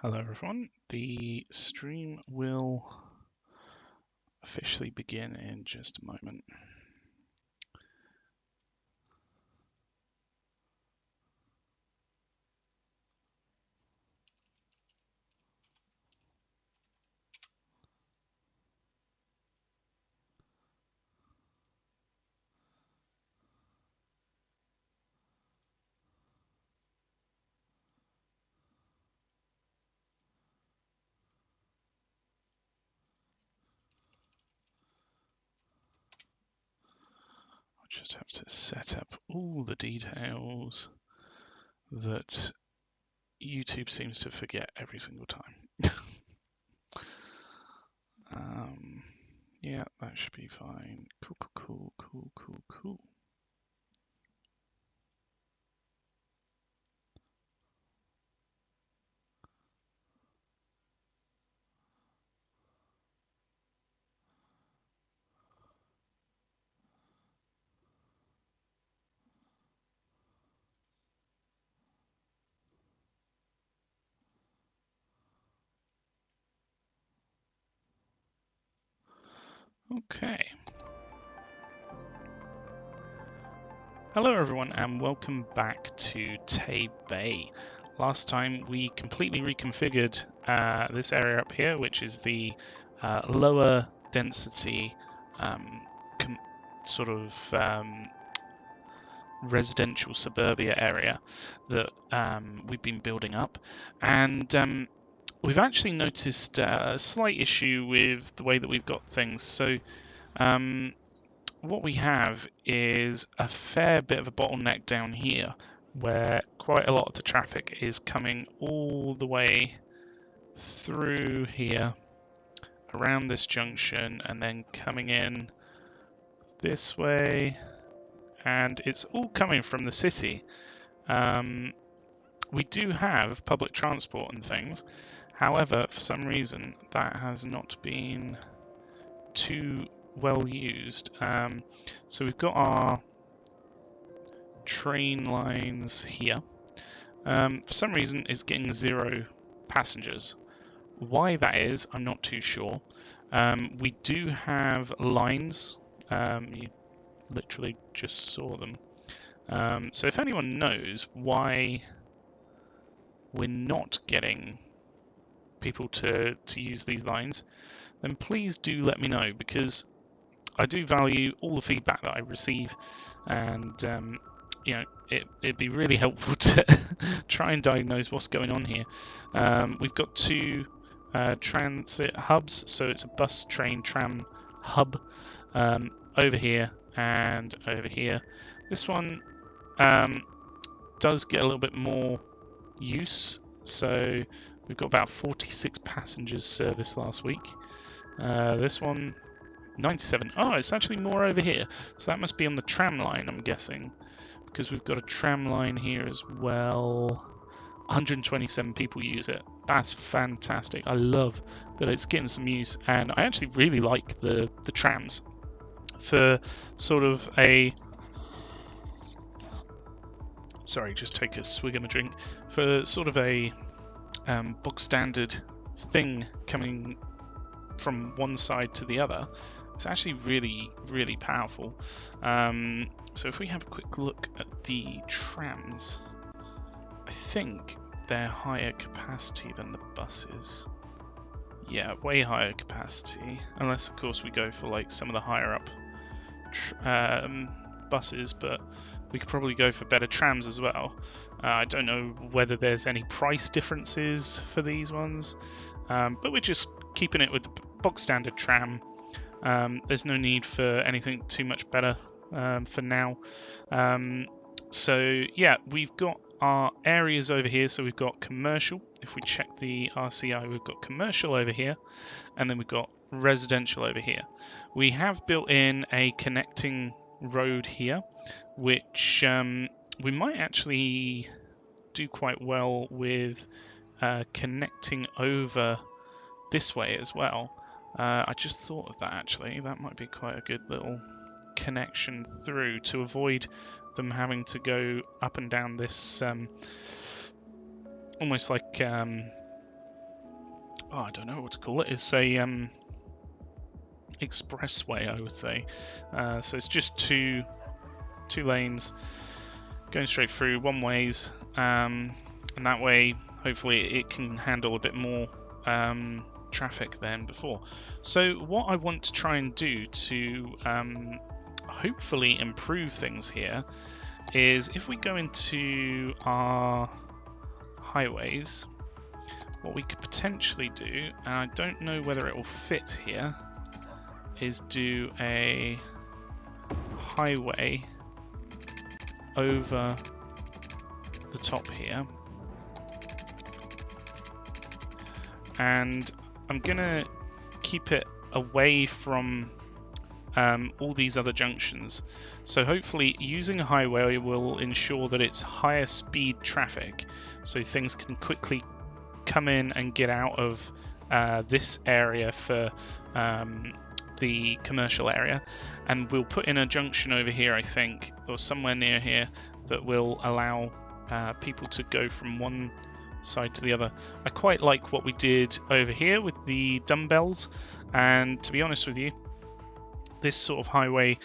Hello everyone, the stream will officially begin in just a moment. I'll just have to set up all the details that YouTube seems to forget every single time. Yeah, that should be fine. Cool. Okay. Hello everyone and welcome back to Tay Bay. Last time we completely reconfigured this area up here, which is the lower density sort of residential suburbia area that we've been building up, and we've actually noticed a slight issue with the way that we've got things. So what we have is a fair bit of a bottleneck down here where quite a lot of the traffic is coming all the way through here around this junction and then coming in this way, and it's all coming from the city. We do have public transport and things, however, for some reason that has not been too well used. So we've got our train lines here. For some reason it's getting 0 passengers. Why that is, I'm not too sure. We do have lines. You literally just saw them. So if anyone knows why we're not getting people to use these lines, then please do let me know, because I do value all the feedback that I receive, and you know, it'd be really helpful to try and diagnose what's going on here. We've got 2 transit hubs, so it's a bus, train, tram hub over here and over here. This one does get a little bit more use, so we've got about 46 passengers serviced last week. This one 97. Oh, it's actually more over here, so that must be on the tram line, I'm guessing, because we've got a tram line here as well. 127 people use it. That's fantastic. I love that it's getting some use, and I actually really like the trams for sort of a... Sorry, just take a swig of a drink. For sort of a bog standard thing coming from one side to the other, it's actually really powerful. So if we have a quick look at the trams, I think they're higher capacity than the buses. Yeah, way higher capacity, unless of course we go for like some of the higher up buses, but we could probably go for better trams as well. I don't know whether there's any price differences for these ones, but we're just keeping it with the bog standard tram. There's no need for anything too much better for now. So yeah, we've got our areas over here. So we've got commercial. If we check the RCI, we've got commercial over here, and then we've got residential over here. We have built in a connecting road here, which we might actually do quite well with connecting over this way as well. I just thought of that actually. That might be quite a good little connection through to avoid them having to go up and down this almost like oh, I don't know what to call it. It's a expressway, I would say. So it's just two lanes going straight through, one ways, and that way hopefully it can handle a bit more traffic than before. So what I want to try and do to hopefully improve things here is if we go into our highways, what we could potentially do, and I don't know whether it will fit here, is do a highway over the top here, and I'm gonna keep it away from all these other junctions. So hopefully using a highway will ensure that it's higher speed traffic, so things can quickly come in and get out of this area for the commercial area, and we'll put in a junction over here, I think, or somewhere near here, that will allow people to go from one side to the other. I quite like what we did over here with the dumbbells, and to be honest with you, this sort of highway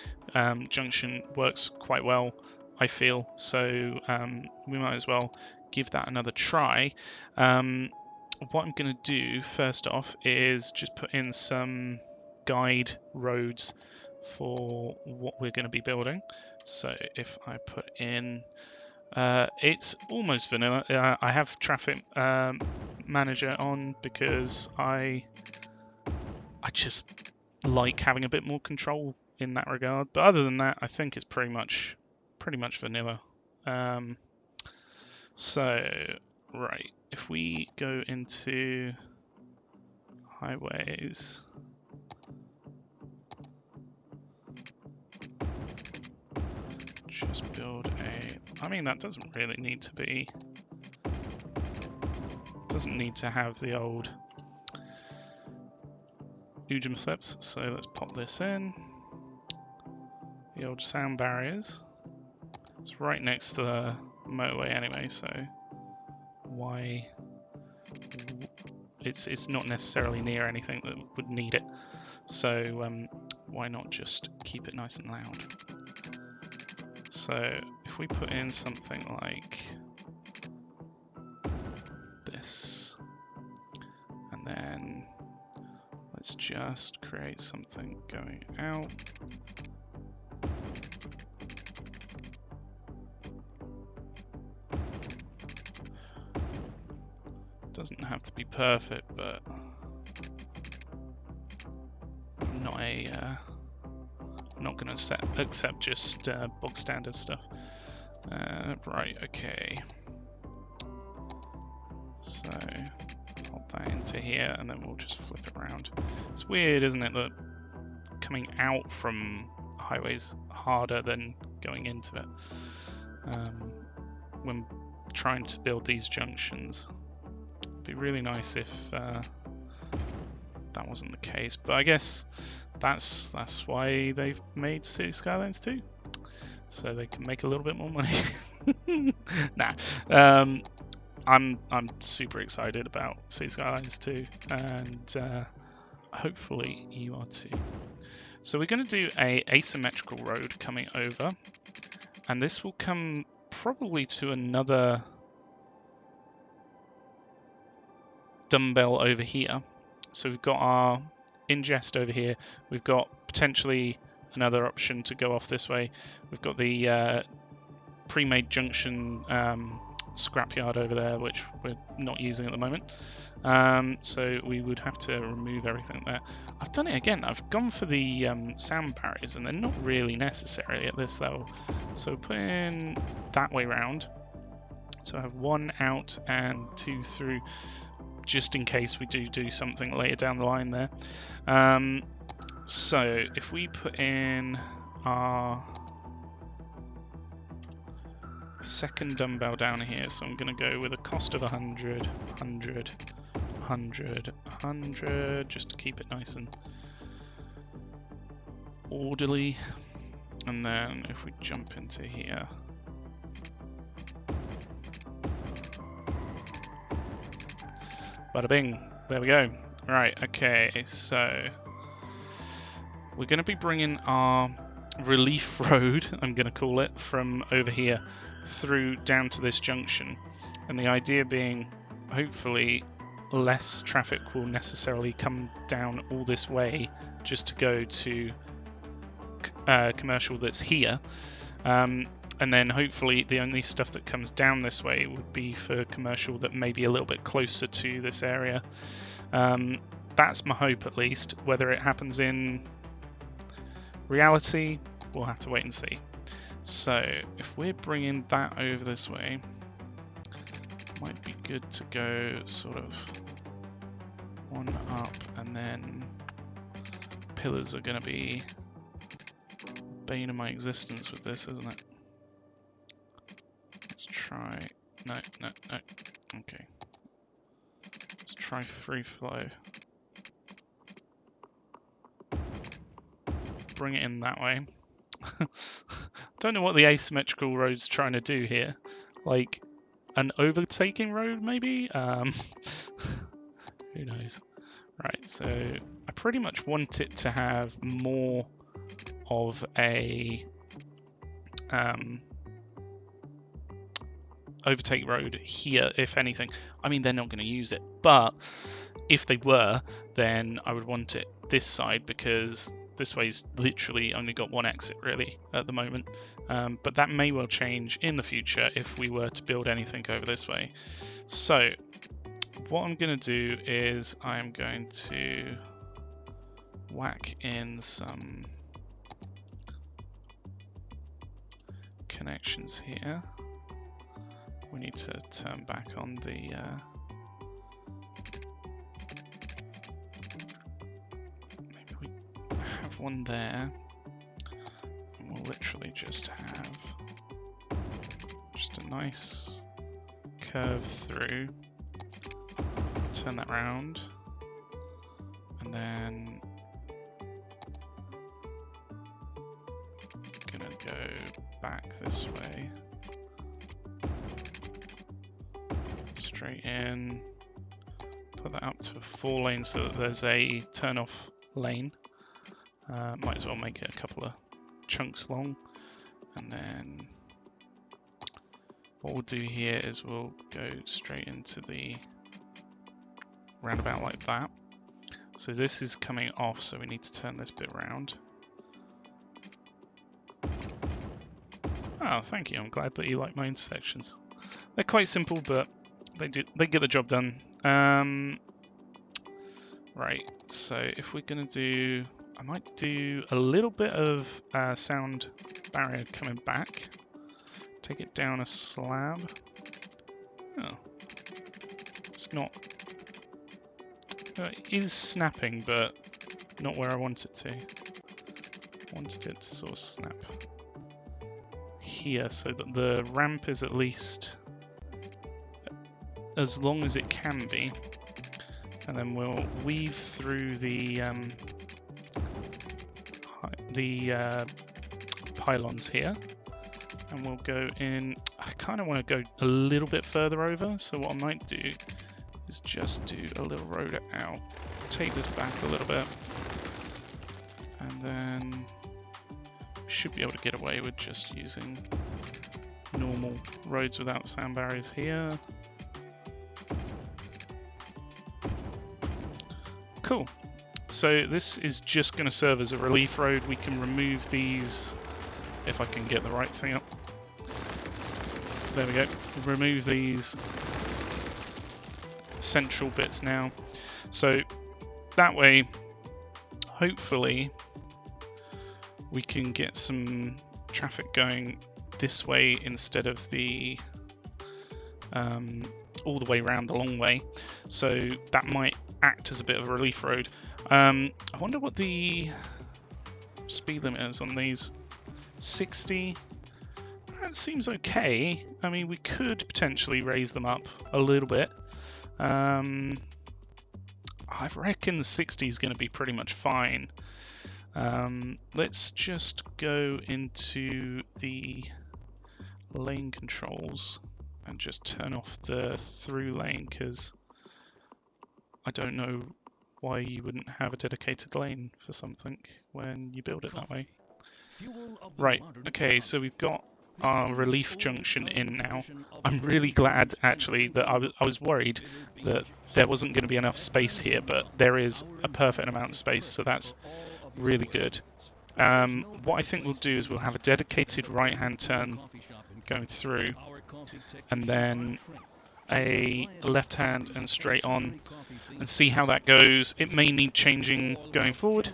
junction works quite well, I feel, so we might as well give that another try. What I'm going to do first off is just put in some guide roads for what we're going to be building. So if I put in, it's almost vanilla. I have traffic manager on because I just like having a bit more control in that regard. But other than that, I think it's pretty much vanilla. So right, if we go into highways, just build a, I mean, that doesn't really need to be, doesn't need to have the old Ujum flips, so let's pop this in. The old sound barriers. It's right next to the motorway anyway, so why, it's not necessarily near anything that would need it, so why not just keep it nice and loud. So if we put in something like this, and then let's just create something going out. Doesn't have to be perfect, but I'm not a I'm not going to accept just bog standard stuff. Right, okay. So pop that into here, and then we'll just flip it around. It's weird, isn't it, that coming out from highways harder than going into it when trying to build these junctions. It'd be really nice if that wasn't the case, but I guess that's why they've made City Skylines 2, so they can make a little bit more money. Nah, I'm super excited about City Skylines 2, and hopefully you are too. So we're going to do a asymmetrical road coming over, and this will come probably to another dumbbell over here. So we've got our ingest over here, we've got potentially another option to go off this way, we've got the pre-made junction scrapyard over there, which we're not using at the moment, so we would have to remove everything there. I've done it again, I've gone for the sound barriers, and they're not really necessary at this level, so put in that way round, so I have one out and two through, just in case we do something later down the line there. So if we put in our second dumbbell down here, so I'm going to go with a cost of 100, 100, 100, 100, just to keep it nice and orderly. And then if we jump into here, bada bing, There we go. Right, okay, so we're going to be bringing our relief road, I'm going to call it, from over here through down to this junction. And the idea being, hopefully, less traffic will necessarily come down all this way just to go to commercial that's here. And then hopefully the only stuff that comes down this way would be for commercial that may be a little bit closer to this area. That's my hope, at least. Whether it happens in reality, we'll have to wait and see. So if we're bringing that over this way, it might be good to go sort of one up, and then pillars are going to be bane of my existence with this, isn't it? Let's try... No. Okay. Let's try free flow. Bring it in that way. Don't know what the asymmetrical road's trying to do here. Like, an overtaking road, maybe? Who knows? Right, so I pretty much want it to have more of a overtake road here, if anything. I mean, they're not going to use it, but if they were, then I would want it this side, because this way's literally only got one exit really at the moment. But that may well change in the future if we were to build anything over this way. So what I'm going to do is I'm going to whack in some connections here. We need to turn back on the maybe we have one there, and we'll literally just have just a nice curve through, turn that round, and then gonna go back this way. Straight in, put that up to a 4 lane so that there's a turn off lane. Might as well make it a couple of chunks long, and then what we'll do here is we'll go straight into the roundabout like that. So this is coming off, so we need to turn this bit round. Oh, thank you. I'm glad that you like my intersections. They're quite simple, but they get the job done. Right, so if we're gonna do, I might do a little bit of sound barrier coming back. Take it down a slab. Oh, it's not. It is snapping, but not where I want it to. I wanted it to sort of snap here, so that the ramp is at least as long as it can be, and then we'll weave through the pylons here, and we'll go in. I kind of want to go a little bit further over, so what I might do is just do a little road out, take this back a little bit, and then we should be able to get away with just using normal roads without sound barriers here. Cool. So this is just going to serve as a relief road. We can remove these, if I can get the right thing up. There we go. Remove these central bits now. So that way, hopefully, we can get some traffic going this way instead of the all the way around the long way. So that might act as a bit of a relief road. I wonder what the speed limit is on these. 60. That seems okay. I mean, we could potentially raise them up a little bit. I reckon 60 is going to be pretty much fine. Let's just go into the lane controls and just turn off the through lane, because I don't know why you wouldn't have a dedicated lane for something when you build it that way. Right, okay, so we've got our relief junction in now. I'm really glad, actually, that I was worried that there wasn't going to be enough space here, but there is a perfect amount of space, so that's really good. What I think we'll do is we'll have a dedicated right-hand turn going through, and then a left-hand and straight on, and see how that goes. It may need changing going forward,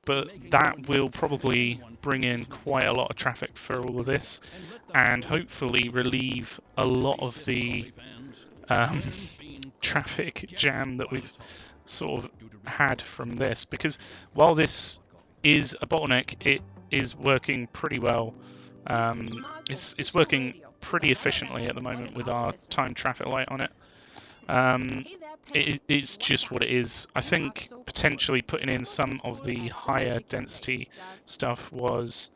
but that will probably bring in quite a lot of traffic for all of this, and hopefully relieve a lot of the traffic jam that we've sort of had from this, because while this is a bottleneck, it is working pretty well. It's working pretty efficiently at the moment with our timed traffic light on it. It's just what it is. I think potentially putting in some of the higher density stuff was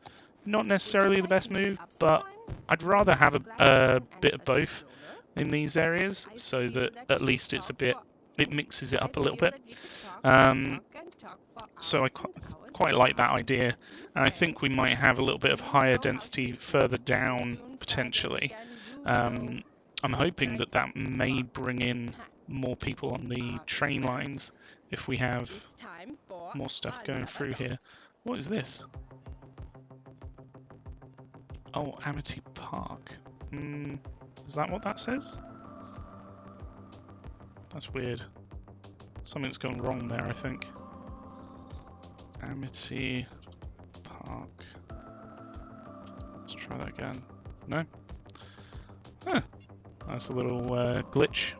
not necessarily the best move, but I'd rather have a bit of both in these areas, so that at least it mixes it up a little bit. So I quite like that idea, and I think we might have a little bit of higher density further down potentially. I'm hoping that that may bring in more people on the train lines if we have more stuff going through here. What is this? Oh, Amity Park. Is that what that says? That's weird. Something's gone wrong there, I think. Amity Park. Let's try that again. No? Huh. That's a little glitch.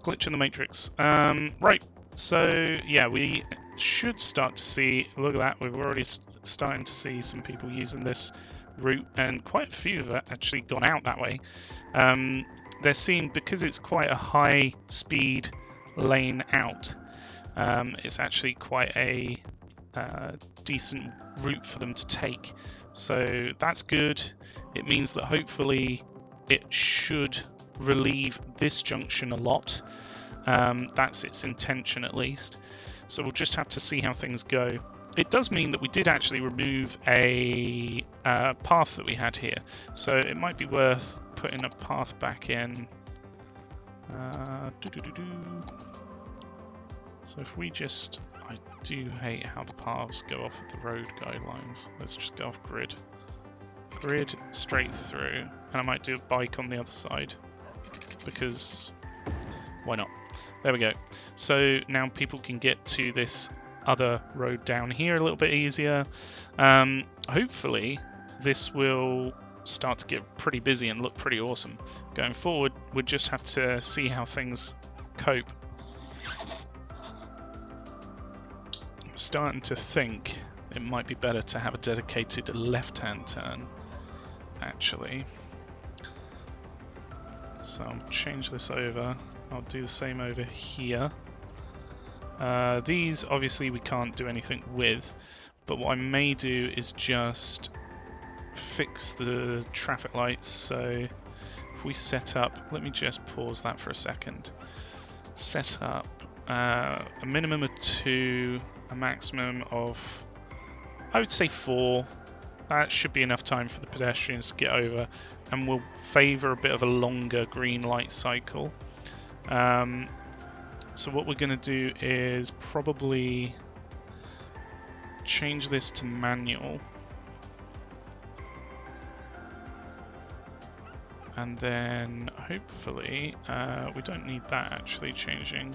Glitch in the matrix. Right, so yeah, we should start to see, look at that, we've already starting to see some people using this route, and quite a few have actually gone out that way. They're seeing, because it's quite a high speed lane out, it's actually quite a decent route for them to take. So that's good. It means that hopefully it should relieve this junction a lot. That's its intention at least. So we'll just have to see how things go. It does mean that we did actually remove a path that we had here. So it might be worth putting a path back in. So if we just, I do hate how the paths go off of the road guidelines. Let's just go off grid. Grid straight through, and I might do a bike on the other side, because why not? There we go. So now people can get to this other road down here a little bit easier. Hopefully this will start to get pretty busy and look pretty awesome. Going forward, we'll just have to see how things cope. I'm starting to think it might be better to have a dedicated left-hand turn, actually. So I'll change this over. I'll do the same over here. These obviously we can't do anything with, but what I may do is just fix the traffic lights. So if we set up, let me just pause that for a second. Set up a minimum of 2, a maximum of, I would say 4. That should be enough time for the pedestrians to get over, and we'll favour a bit of a longer green light cycle. So what we're going to do is probably change this to manual, and then hopefully we don't need that actually changing.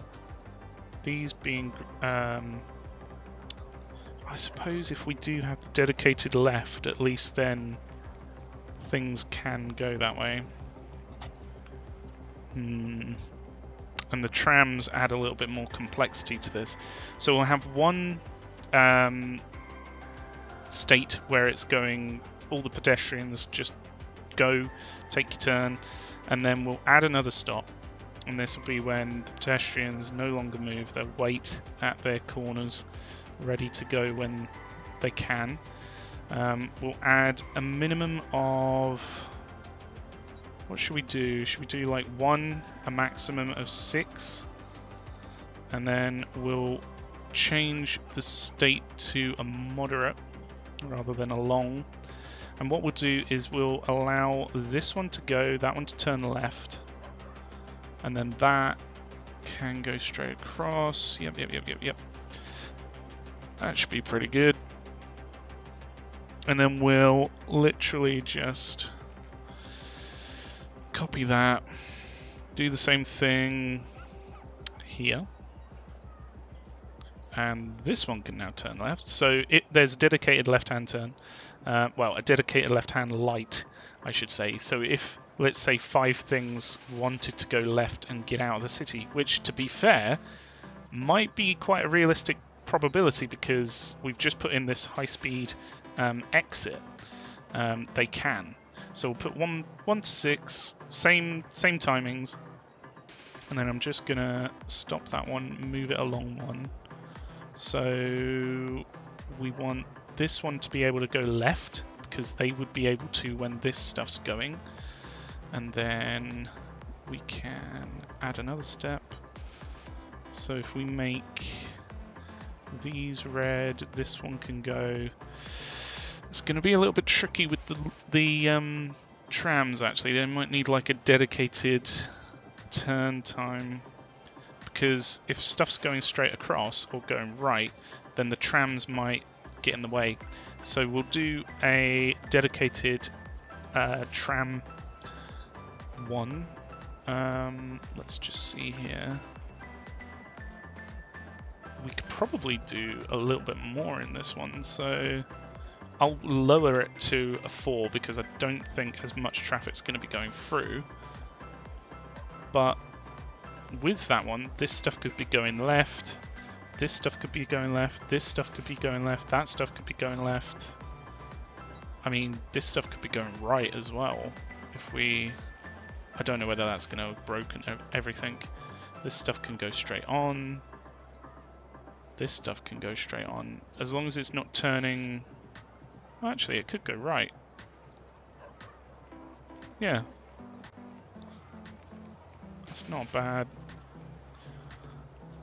These being I suppose if we do have the dedicated left, at least then things can go that way. And the trams add a little bit more complexity to this. So we'll have one state where it's going, all the pedestrians just go, take your turn, and then we'll add another stop. And this will be when the pedestrians no longer move, they'll wait at their corners, ready to go when they can. We'll add a minimum of, what should we do? Should we do like 1, a maximum of 6? and then we'll change the state to a moderate rather than a long. And what we'll do is we'll allow this one to go, that one to turn left, and then that can go straight across. Yep. That should be pretty good. And then we'll literally just copy that, do the same thing here. And this one can now turn left. So there's a dedicated left-hand turn. Well, a dedicated left-hand light, I should say. So if, let's say, 5 things wanted to go left and get out of the city, which, to be fair, might be quite a realistic probability because we've just put in this high-speed exit. They can. So we'll put 1 to 6, same timings, and then I'm just gonna stop that one, move it along 1. So we want this one to be able to go left because they would be able to when this stuff's going, and then we can add another step. So if we make these red, this one can go. It's going to be a little bit tricky with the trams, actually. They might need like a dedicated turn time, because if stuff's going straight across or going right, then the trams might get in the way. So we'll do a dedicated tram 1. Let's just see here. We could probably do a little bit more in this one, so I'll lower it to a 4 because I don't think as much traffic's going to be going through. But with that one, this stuff could be going left, this stuff could be going left, this stuff could be going left, that stuff could be going left. I mean, this stuff could be going right as well. I don't know whether that's going to have broken everything. This stuff can go straight on. This stuff can go straight on. As long as it's not turning... Well, actually, it could go right. Yeah. That's not a bad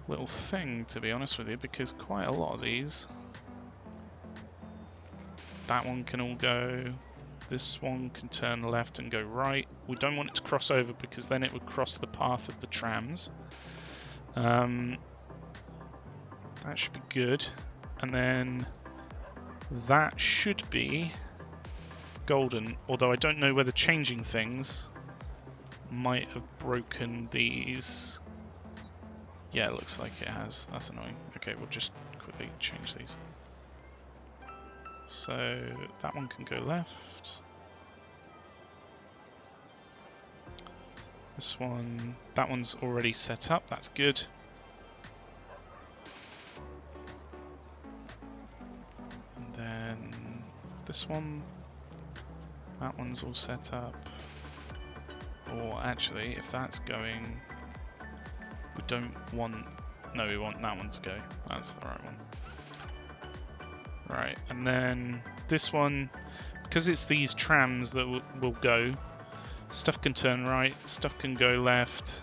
little thing, to be honest with you, because quite a lot of these... That one can all go... This one can turn left and go right. We don't want it to cross over because then it would cross the path of the trams. That should be good. And then that should be golden, although I don't know whether changing things might have broken these. Yeah, it looks like it has. That's annoying. Okay, we'll just quickly change these. So that one can go left. This one, that one's already set up, that's good. And then this one, that one's all set up. Or actually, if that's going, we don't want, no, we want that one to go. That's the right one. Right, and then this one, because it's these trams that will go, stuff can turn right, stuff can go left.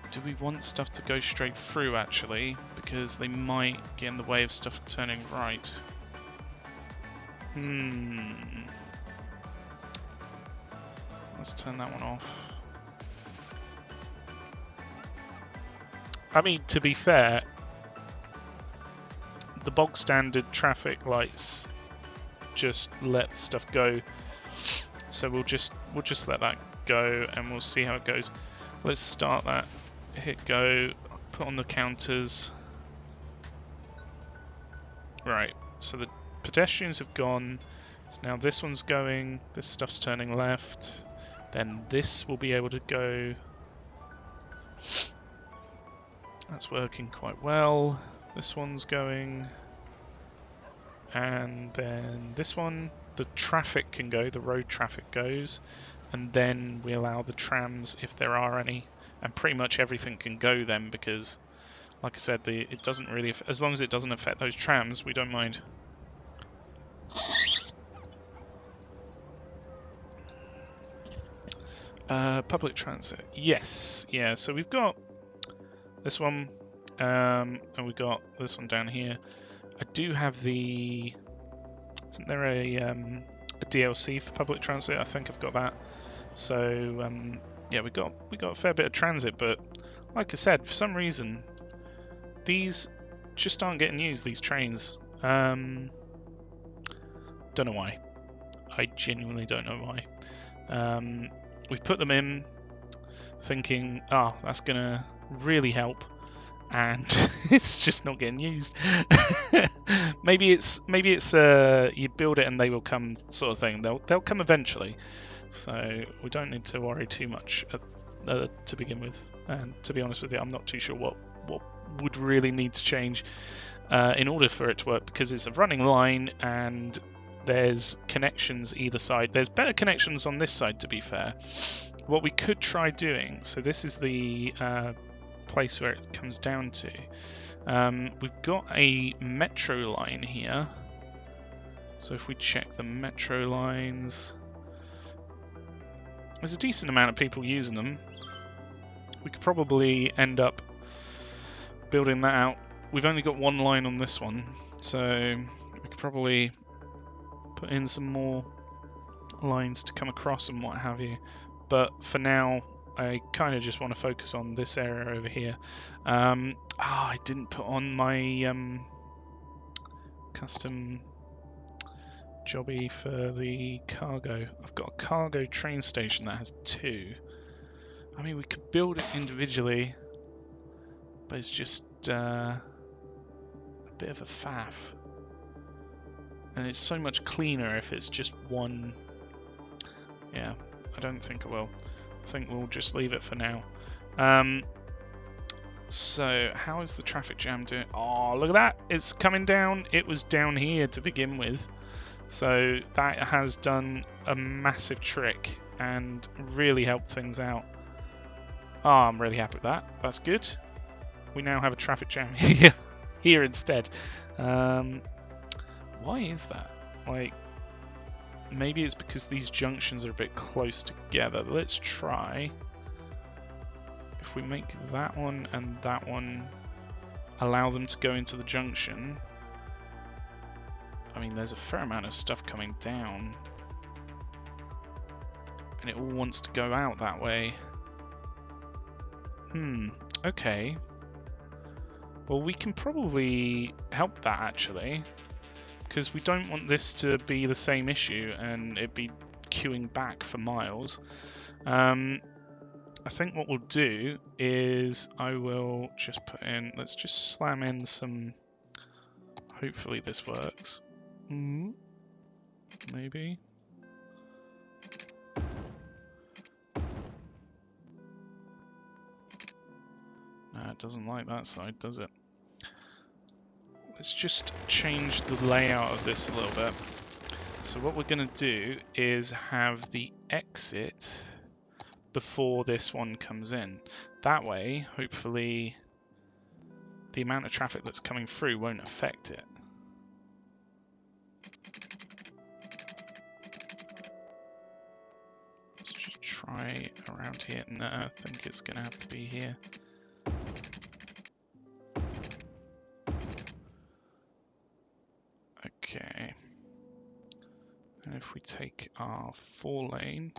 Do we want stuff to go straight through, actually? Because they might get in the way of stuff turning right. Let's turn that one off. I mean, to be fair, the bog standard traffic lights just let stuff go, so we'll just let that go and we'll see how it goes. Let's start that, hit go, put on the counters. Right, so the pedestrians have gone, so now this one's going, this stuff's turning left, then this will be able to go. That's working quite well. This one's going, and then this one, the traffic can go, the road traffic goes, and then we allow the trams if there are any, and pretty much everything can go then, because like I said, it doesn't really, as long as it doesn't affect those trams, we don't mind. Public transit, yes, yeah, so we've got this one, and we got this one down here. I do have the. Isn't there a DLC for public transit? I think I've got that. So yeah, we got a fair bit of transit, but like I said, for some reason these just aren't getting used. These trains. Don't know why. I genuinely don't know why. We've put them in, thinking, oh, that's gonna really help, and it's just not getting used. maybe it's you build it and they will come sort of thing. They'll come eventually, so we don't need to worry too much to begin with. And to be honest with you, I'm not too sure what would really need to change in order for it to work, because it's a running line and there's connections either side. There's better connections on this side, to be fair. What we could try doing, so this is the place where it comes down to. We've got a metro line here. So if we check the metro lines, there's a decent amount of people using them. We could probably end up building that out. We've only got one line on this one, so we could probably put in some more lines to come across and what have you. But for now, I kind of just want to focus on this area over here. I didn't put on my custom jobby for the cargo. I've got a cargo train station that has 2. I mean, we could build it individually, but it's just a bit of a faff. And it's so much cleaner if it's just one. Yeah, I don't think I will. I think we'll just leave it for now. So how is the traffic jam doing? Oh, look at that. It's coming down. It was down here to begin with. So that has done a massive trick and really helped things out. Oh, I'm really happy with that. That's good. We now have a traffic jam here instead. Why is that? Like, maybe it's because these junctions are a bit close together. Let's try. If we make that one and that one, allow them to go into the junction. I mean, there's a fair amount of stuff coming down, and it all wants to go out that way. Okay. Well, we can probably help that, actually, because we don't want this to be the same issue and it be queuing back for miles. I think what we'll do is I will just put in, let's just slam in some, hopefully this works. Maybe. No, it doesn't like that side, does it? Let's just change the layout of this a little bit. So what we're going to do is have the exit before this one comes in. That way, hopefully, the amount of traffic that's coming through won't affect it. Let's just try around here. No, I think it's going to have to be here. Okay. And if we take our 4 lane,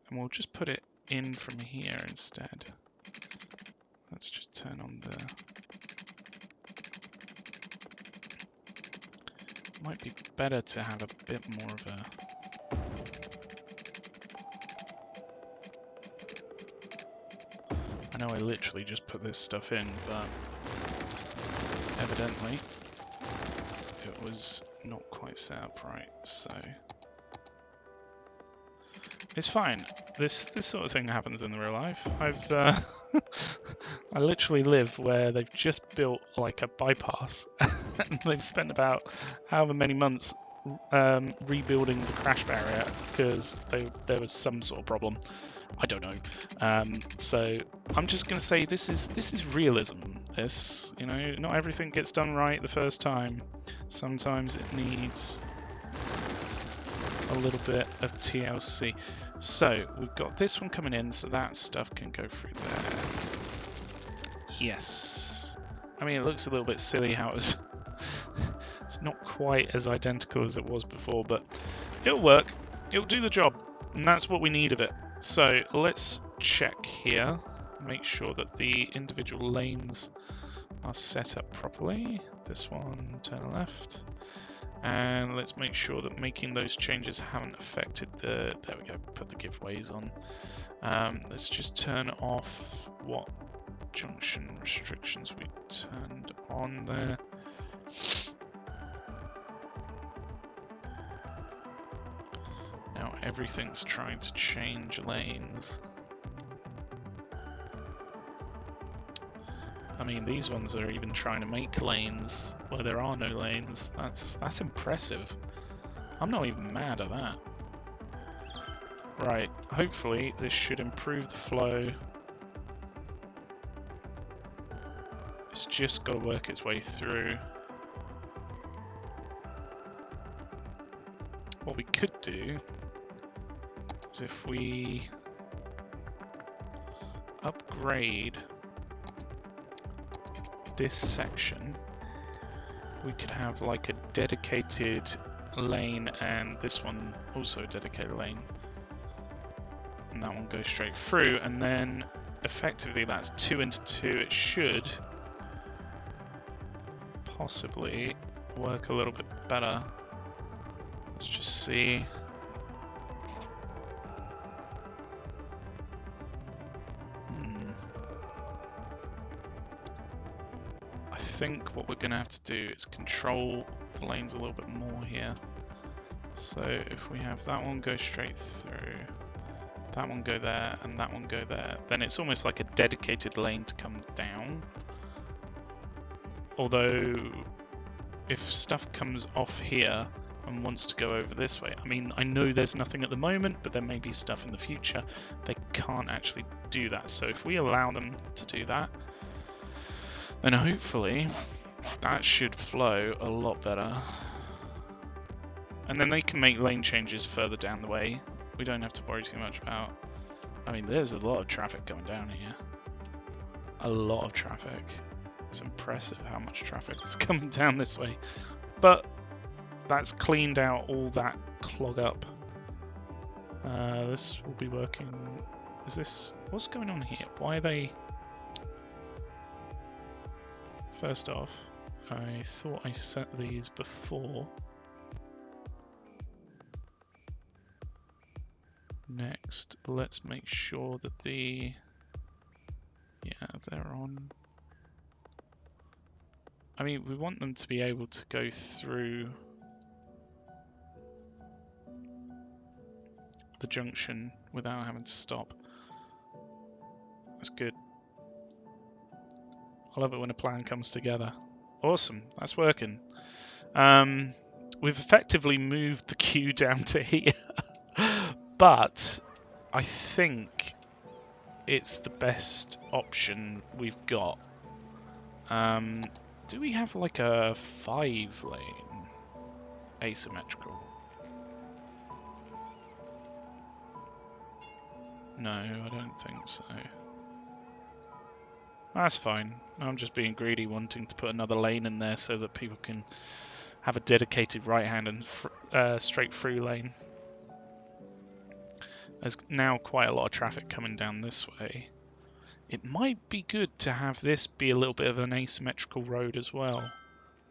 and we'll just put it in from here instead. Let's just turn on the... Might be better to have a bit more of a... I know I literally just put this stuff in, but evidently it was not quite set up right, so... It's fine. This sort of thing happens in the real life. I've I literally live where they've just built like a bypass, and they've spent about however many months rebuilding the crash barrier because there was some sort of problem. I don't know. So I'm just gonna say this is realism. This, you know, not everything gets done right the first time. Sometimes it needs a little bit of TLC. So we've got this one coming in, so that stuff can go through there. Yes. I mean, it looks a little bit silly how it's it's not quite as identical as it was before, but it'll work. It'll do the job, and that's what we need of it. So let's check here, make sure that the individual lanes are set up properly. This one, turn left. And let's make sure that making those changes haven't affected the, there we go, put the giveaways on. Let's just turn off what junction restrictions we turned on there. Now everything's trying to change lanes. I mean, these ones are even trying to make lanes where there are no lanes. That's impressive. I'm not even mad at that. Right, hopefully this should improve the flow. It's just got to work its way through. What we could do is if we upgrade this section, we could have like a dedicated lane and this one also a dedicated lane. And that one goes straight through, and then effectively that's 2 into 2. It should possibly work a little bit better. Let's just see. I think what we're going to have to do is control the lanes a little bit more here. So if we have that one go straight through, that one go there, and that one go there, then it's almost like a dedicated lane to come down. Although, if stuff comes off here and wants to go over this way, I mean, I know there's nothing at the moment, but there may be stuff in the future. They can't actually do that. So if we allow them to do that, then hopefully that should flow a lot better. And then they can make lane changes further down the way. We don't have to worry too much about... I mean, there's a lot of traffic going down here. A lot of traffic. It's impressive how much traffic is coming down this way. But that's cleaned out all that clog up. This will be working... Is this... What's going on here? Why are they... First off, I thought I set these before. Next, let's make sure that the... Yeah, they're on. I mean, we want them to be able to go through the junction without having to stop. That's good. I love it when a plan comes together. Awesome, that's working. We've effectively moved the queue down to here, but I think it's the best option we've got. Do we have like a 5-lane asymmetrical? No, I don't think so. That's fine. I'm just being greedy, wanting to put another lane in there so that people can have a dedicated right-hand and straight through lane. There's now quite a lot of traffic coming down this way. It might be good to have this be a little bit of an asymmetrical road as well.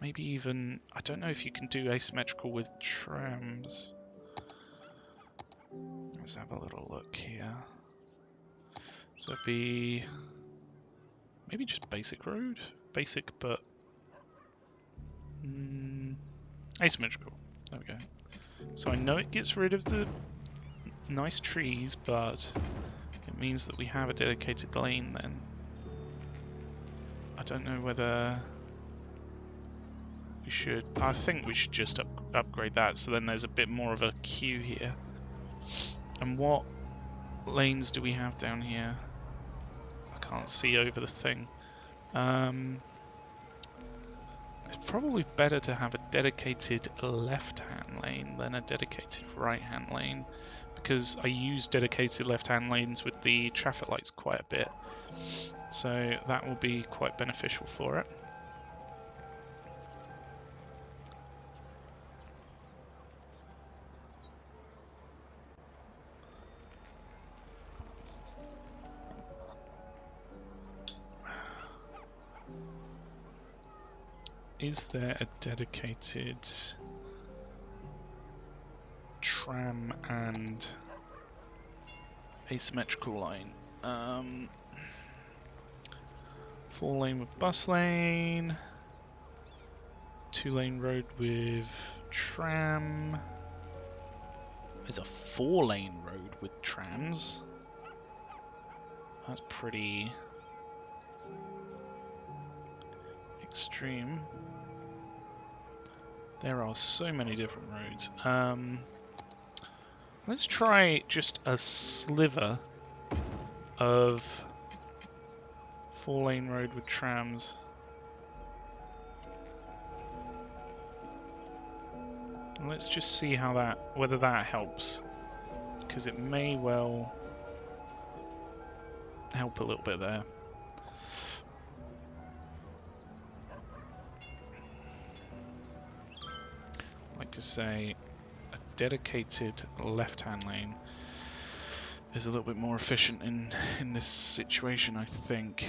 Maybe even, I don't know if you can do asymmetrical with trams. Let's have a little look here. So it'd be maybe just basic road? Basic, but asymmetrical. There we go. So I know it gets rid of the nice trees, but it means that we have a dedicated lane then. I don't know whether we should... I think we should just upgrade that, so then there's a bit more of a queue here. And what lanes do we have down here? I can't see over the thing. It's probably better to have a dedicated left-hand lane than a dedicated right-hand lane, because I use dedicated left-hand lanes with the traffic lights quite a bit, so that will be quite beneficial for it. Is there a dedicated tram and asymmetrical line? 4-lane with bus lane, 2-lane road with tram. There's a 4-lane road with trams. That's pretty extreme. There are so many different roads. Let's try just a sliver of 4-lane road with trams. Let's just see how whether that helps, because it may well help a little bit there. Like I say, a dedicated left-hand lane is a little bit more efficient in this situation, I think.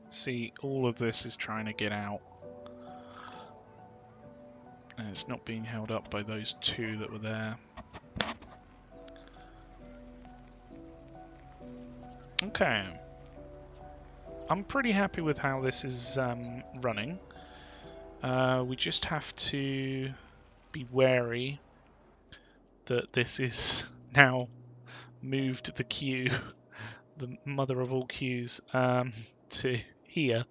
See, all of this is trying to get out, and it's not being held up by those two that were there. Okay. I'm pretty happy with how this is running. We just have to be wary that this is now moved the queue, the mother of all queues, to here.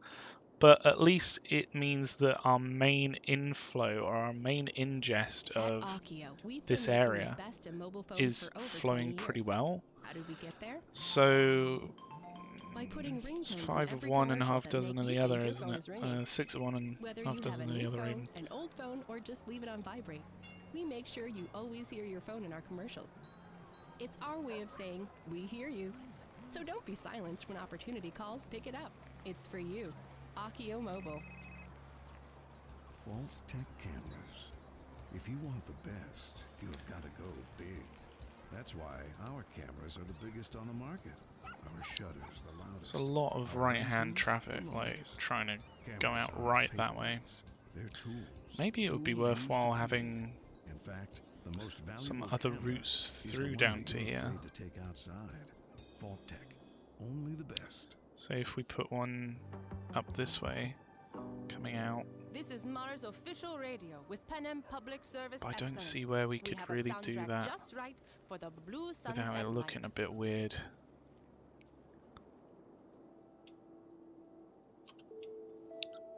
But at least it means that our main inflow, or our main ingest of this area is flowing pretty well. How did we get there? So By putting it's ringtones 5 in of every one and a commercial half that dozen make of you the think other, your isn't phone it? is ringing. 6 of one and Whether half you have dozen a of the new other phone, even. an old phone, or just leave it on vibrate, we make sure you always hear your phone in our commercials. It's our way of saying, we hear you. So don't be silenced when opportunity calls, pick it up. It's for you. Akio Mobile. Fault Tech cameras. If you want the best, you've got to go big. That's why our cameras are the biggest on the market. Our shutters the loudest. There's a lot of right-hand traffic, like trying to go out right that way. They're tools. Maybe it would be worthwhile having In fact, the most some valuable other camera routes is the through one down that to you're here. afraid to take outside. Fault Tech, only the best. So if we put one up this way, coming out, This is Mars official radio with Panem Public Service. but I don't Esplanade. see where we could have a really do soundtrack that just right for the blue without sunset it looking light. a bit weird.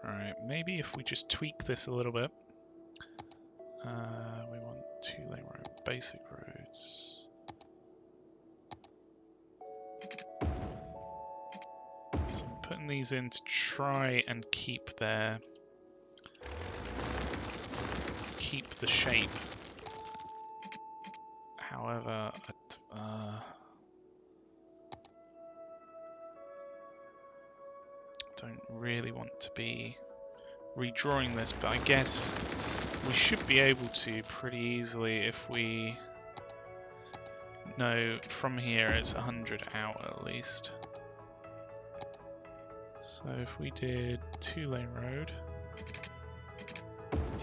Alright, maybe if we just tweak this a little bit. We want 2-lane road, basic roads. So I'm putting these in to try and keep the shape. However, don't really want to be redrawing this, but I guess we should be able to pretty easily if we know from here it's 100 out at least. So if we did 2-lane road,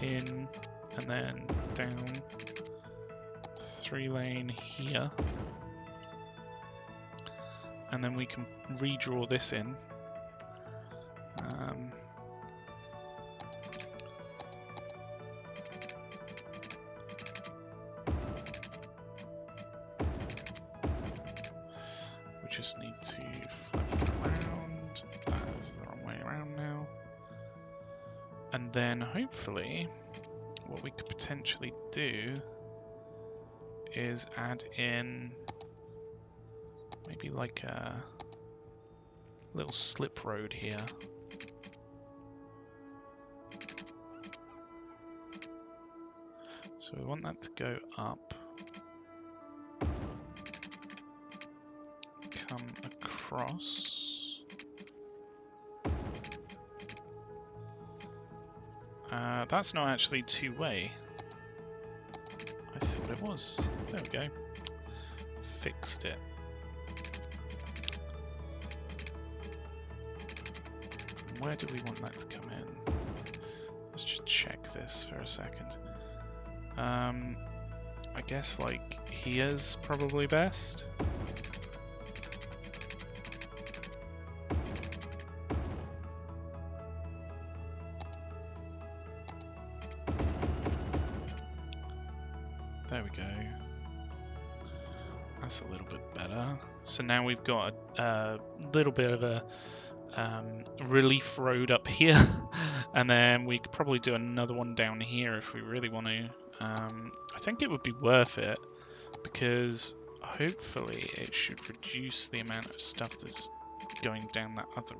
in and then down, 3-lane here, and then we can redraw this in. We just need to flip that around. That is the wrong way around now. And then hopefully what we could potentially do is add in Maybe like a little slip road here. So we want that to go up, come across. That's not actually two-way. I thought it was. There we go. Fixed it. Where do we want that to come in? Let's just check this for a second. I guess like here's probably best. There we go. That's a little bit better. So now we've got a little bit of a relief road up here, and then we could probably do another one down here if we really want to. I think it would be worth it because hopefully it should reduce the amount of stuff that's going down that other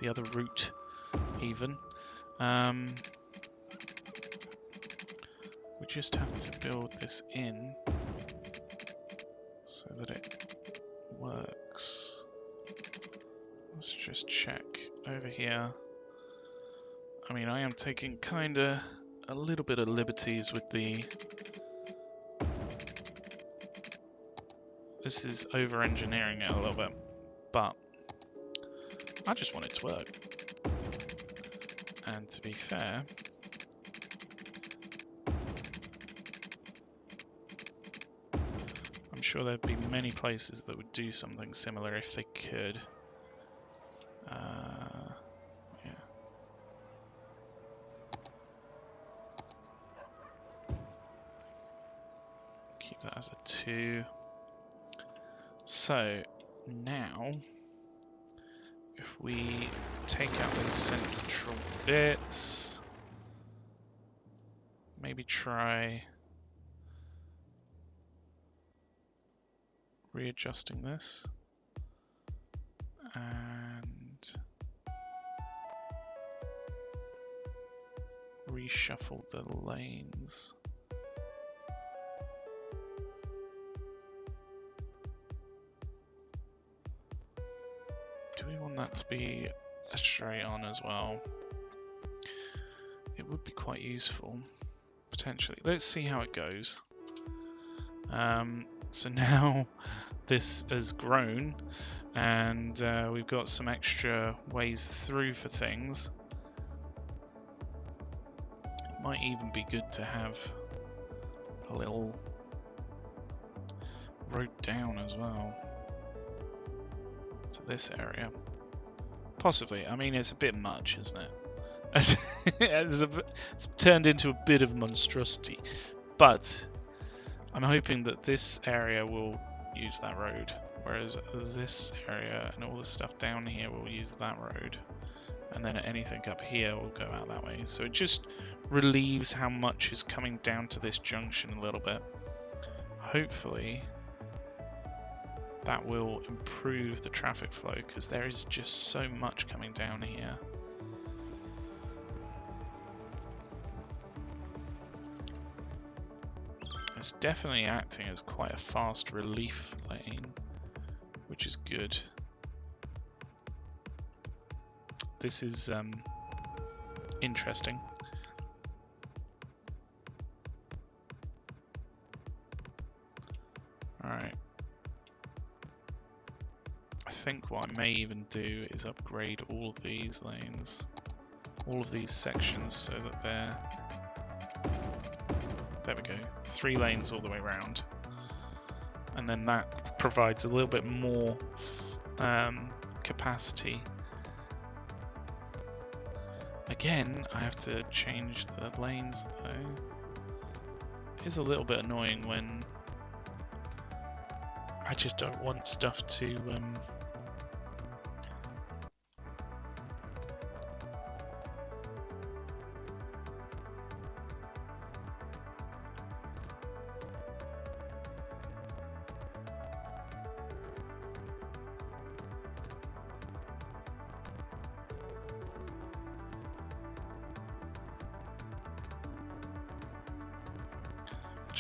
the other route even. We just have to build this in so that it works. Let's just check over here. I mean, I am taking kinda a little bit of liberties with the... This is over-engineering it a little bit, but I just want it to work. And to be fair, I'm sure there'd be many places that would do something similar if they could. Yeah. Keep that as a 2. So now, if we take out those central bits, maybe try readjusting this and reshuffle the lanes. Do we want that to be a straight on as well? It would be quite useful, potentially. Let's see how it goes. So now this has grown and we've got some extra ways through for things. It might even be good to have a little road down as well to this area. Possibly. I mean, it's a bit much, isn't it? It's turned into a bit of monstrosity. But I'm hoping that this area will use that road, whereas this area and all the stuff down here will use that road. And then anything up here will go out that way. So it just relieves how much is coming down to this junction a little bit. Hopefully that will improve the traffic flow because there is just so much coming down here. It's definitely acting as quite a fast relief lane, which is good. This is interesting. Alright. I think what I may even do is upgrade all of these lanes, all of these sections, so that they're... There we go, 3 lanes all the way around. And then that provides a little bit more capacity. Again, I have to change the lanes though. It is a little bit annoying when I just don't want stuff to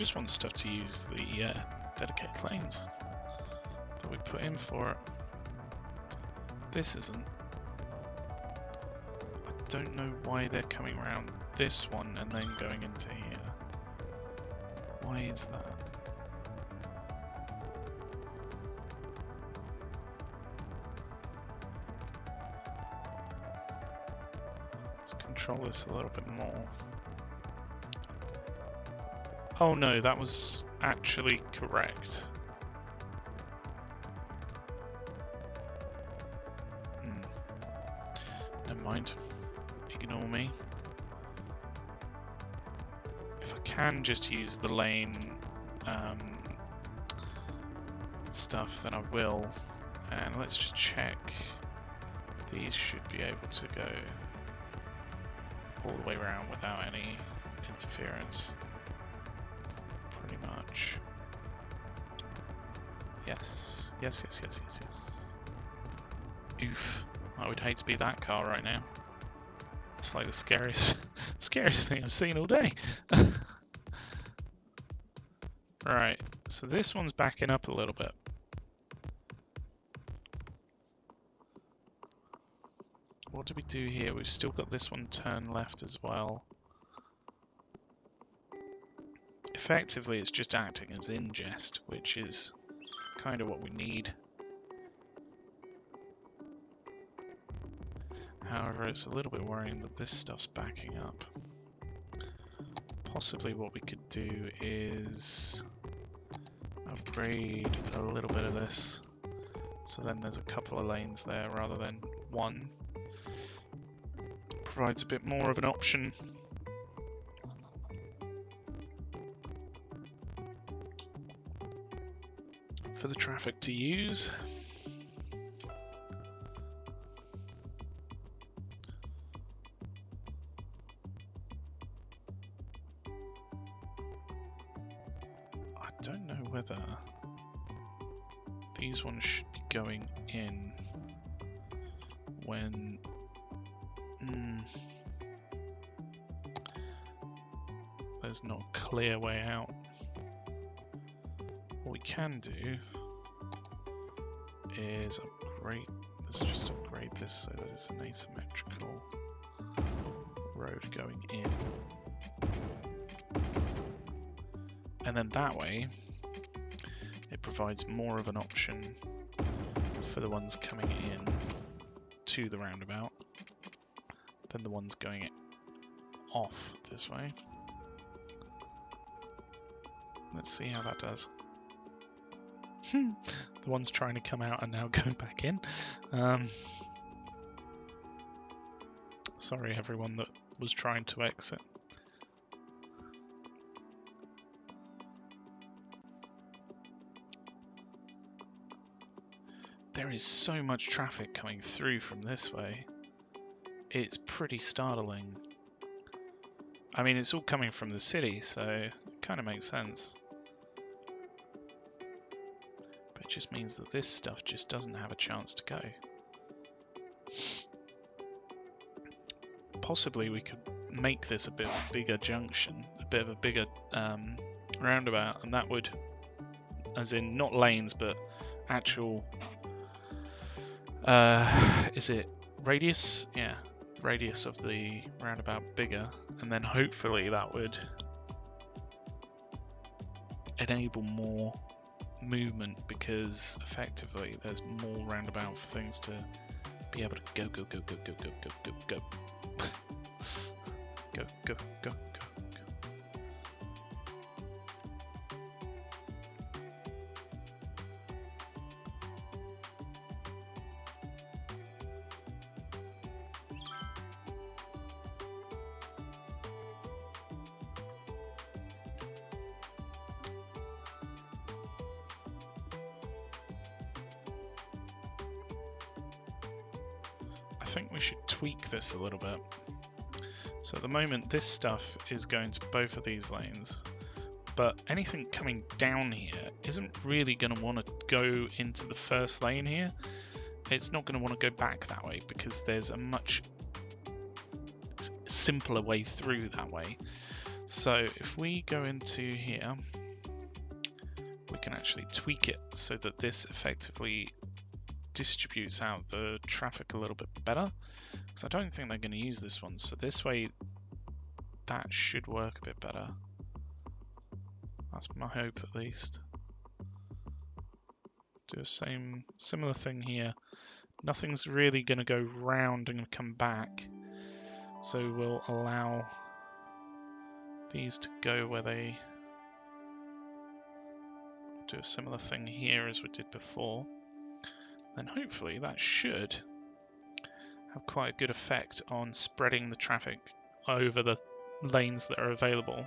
just want stuff to use the dedicated lanes that we put in for it. This isn't. I don't know why they're coming around this one and then going into here. Why is that? Let's control this a little bit more. Oh no, that was actually correct. Never mind. Ignore me. If I can just use the lane stuff, then I will. And let's just check. These should be able to go all the way around without any interference. Pretty much. Yes. Yes, yes, yes, yes, yes. Oof. I would hate to be that car right now. It's like the scariest thing I've seen all day. Right, so this one's backing up a little bit. What do we do here? We've still got this one turn left as well. Effectively, it's just acting as ingest, which is kind of what we need. However, it's a little bit worrying that this stuff's backing up. Possibly what we could do is upgrade a little bit of this, so then there's a couple of lanes there rather than one. Provides a bit more of an option. For the traffic to use. I don't know whether these ones should be going in when there's not a clear way out. What we can do is upgrade, let's just upgrade this so that it's an asymmetrical road going in. And then that way, it provides more of an option for the ones coming in to the roundabout than the ones going off this way. Let's see how that does. The ones trying to come out are now going back in. Sorry everyone that was trying to exit. There is so much traffic coming through from this way. It's pretty startling. I mean, it's all coming from the city, so it kind of makes sense. But it just means that this stuff just doesn't have a chance to go. Possibly we could make this a bit of a bigger junction, a bit of a bigger roundabout, and that would, as in not lanes, but actual, is it radius? Yeah, the radius of the roundabout bigger, and then hopefully that would enable more movement, because effectively there's more roundabout for things to be able to go. Go, go, go. I think we should tweak this a little bit. So at the moment this stuff is going to both of these lanes, but anything coming down here isn't really going to want to go into the first lane here. It's not going to want to go back that way because there's a much simpler way through that way. So if we go into here, we can actually tweak it so that this effectively distributes out the traffic a little bit better, because I don't think they're going to use this one. So this way, that should work a bit better. That's my hope, at least. Do a similar thing here. Nothing's really going to go round and come back, so we'll allow these to go where they do a similar thing here as we did before. Then hopefully that should have quite a good effect on spreading the traffic over the lanes that are available.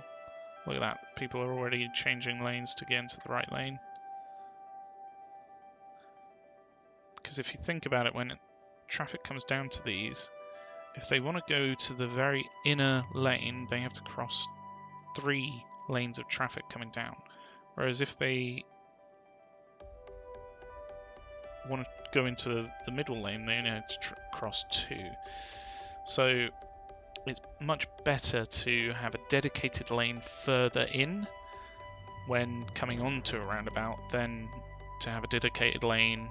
Look at that, people are already changing lanes to get into the right lane. Because if you think about it, when traffic comes down to these, if they want to go to the very inner lane, they have to cross 3 lanes of traffic coming down. Whereas if they want to go into the middle lane, they only have to cross 2. So it's much better to have a dedicated lane further in when coming onto a roundabout than to have a dedicated lane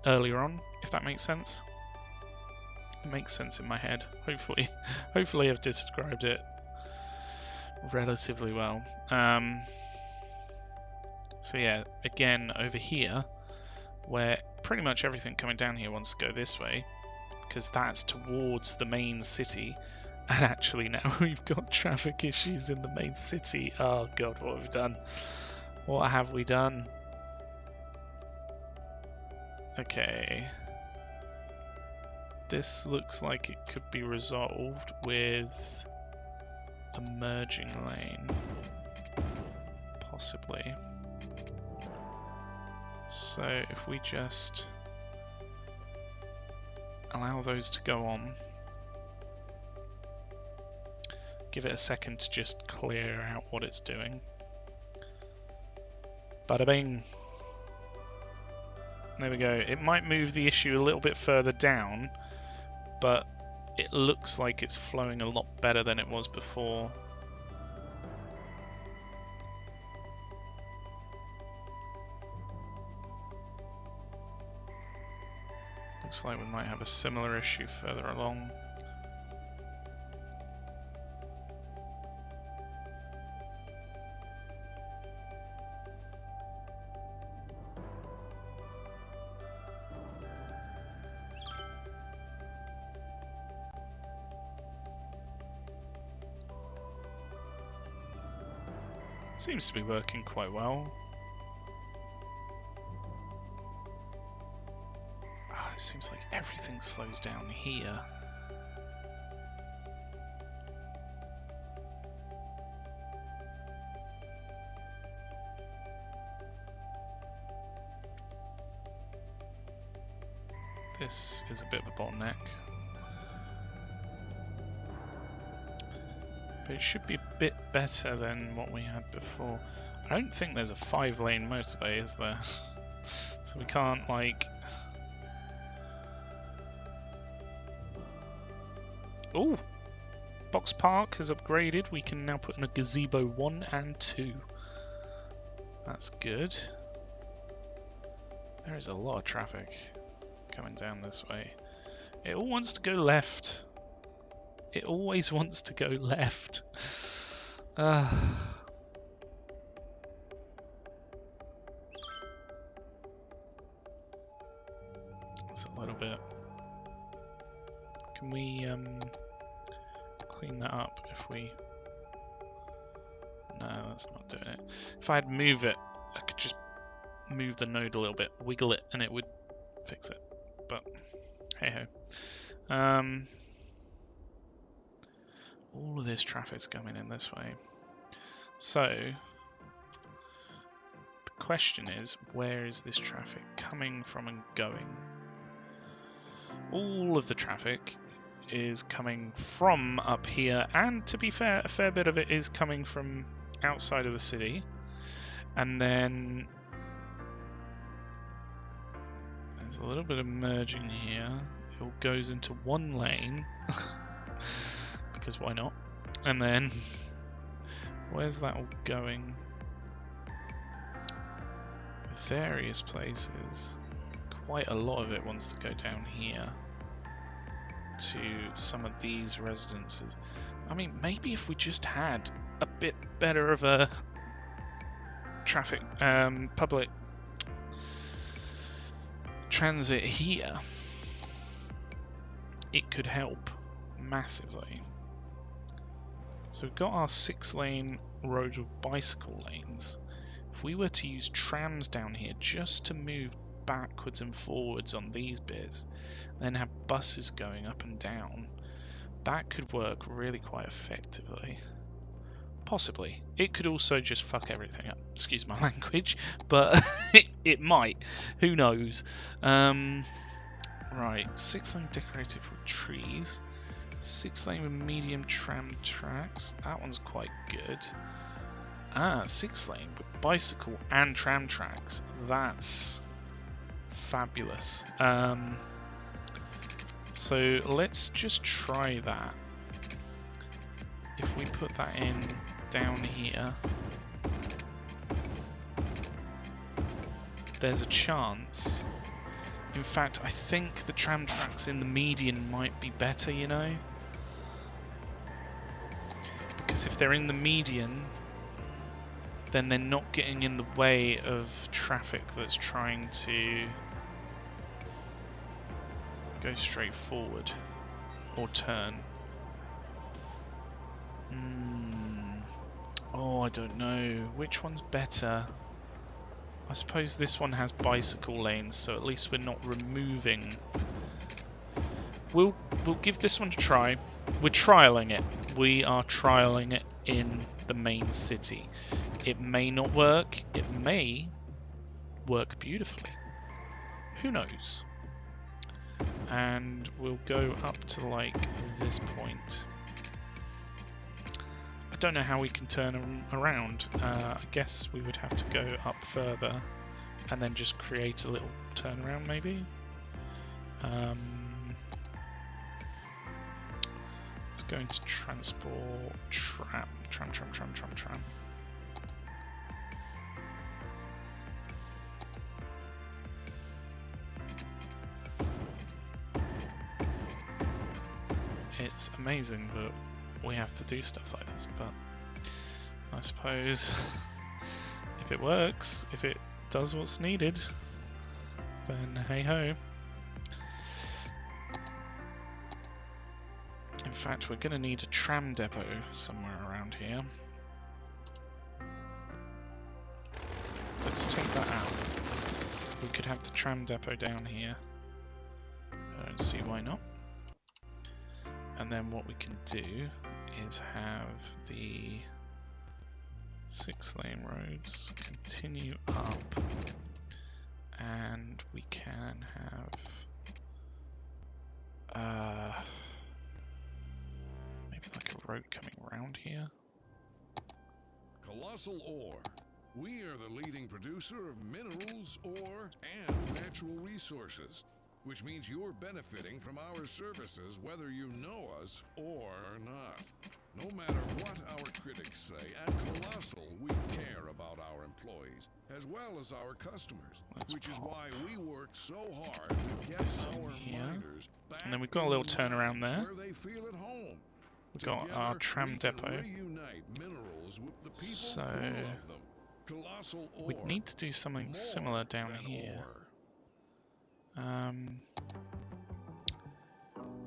earlier on, if that makes sense. It makes sense in my head. Hopefully I've described it relatively well. So yeah, again over here, where pretty much everything coming down here wants to go this way, because that's towards the main city, and actually now we've got traffic issues in the main city. Oh god, what have we done? What have we done? Okay. This looks like it could be resolved with a merging lane, possibly. So if we just allow those to go on, give it a second to just clear out what it's doing. Bada bing. There we go. It might move the issue a little bit further down, but it looks like it's flowing a lot better than it was before. Looks like we might have a similar issue further along. Seems to be working quite well. It seems like everything slows down here. This is a bit of a bottleneck. But it should be a bit better than what we had before. I don't think there's a 5-lane motorway, is there? So we can't, like... Oh! Box Park has upgraded. We can now put in a gazebo 1 and 2. That's good. There is a lot of traffic coming down this way. It all wants to go left. It always wants to go left. That's a little bit. Can we clean that up if we... No, that's not doing it. If I'd move it, I could just move the node a little bit, wiggle it, and it would fix it. But hey ho. All of this traffic's coming in this way. So the question is, where is this traffic coming from and going? All of the traffic is coming from up here, and to be fair, a fair bit of it is coming from outside of the city. And then there's a little bit of merging here. It all goes into one lane. because why not? And then, where's that all going? Various places. Quite a lot of it wants to go down here to some of these residences. I mean, maybe if we just had a bit better of a traffic, public transit here, it could help massively. So we've got our 6-lane road with bicycle lanes. If we were to use trams down here just to move backwards and forwards on these bits, then have buses going up and down, that could work really quite effectively. Possibly. It could also just fuck everything up. Excuse my language, but it might. Who knows? Right, 6-lane decorated with trees. 6-lane with medium tram tracks. That one's quite good. 6-lane with bicycle and tram tracks. That's fabulous. So let's just try that. If we put that in down here, there's a chance. In fact, I think the tram tracks in the median might be better, you know? Because if they're in the median, then they're not getting in the way of traffic that's trying to go straight forward or turn. Oh, I don't know. Which one's better? I suppose this one has bicycle lanes, so at least we're not removing. We'll give this one a try. We're trialing it. We are trialing it in the main city. It may not work. It may work beautifully. Who knows? And we'll go up to like this point. I don't know how we can turn them around. I guess we would have to go up further and then just create a little turnaround maybe. Let's go into transport, tram. It's amazing that we have to do stuff like this, but I suppose if it works, if it does what's needed, then hey ho. In fact, we're going to need a tram depot somewhere around here. Let's take that out. We could have the tram depot down here. I don't see why not. And then what we can do is have the 6-lane roads continue up, and we can have maybe like a road coming around here. Colossal Ore. We are the leading producer of minerals, ore, and natural resources, which means you're benefiting from our services whether you know us or not. No matter what our critics say, at Colossal we care about our employees as well as our customers, which is why we work so hard to get our miners back, and then we've got a little turnaround there. where they feel at home. We've got Together, our tram we can depot. reunite minerals with the people So who love them. Colossal Ore, we'd need to do something more similar down than here. ore.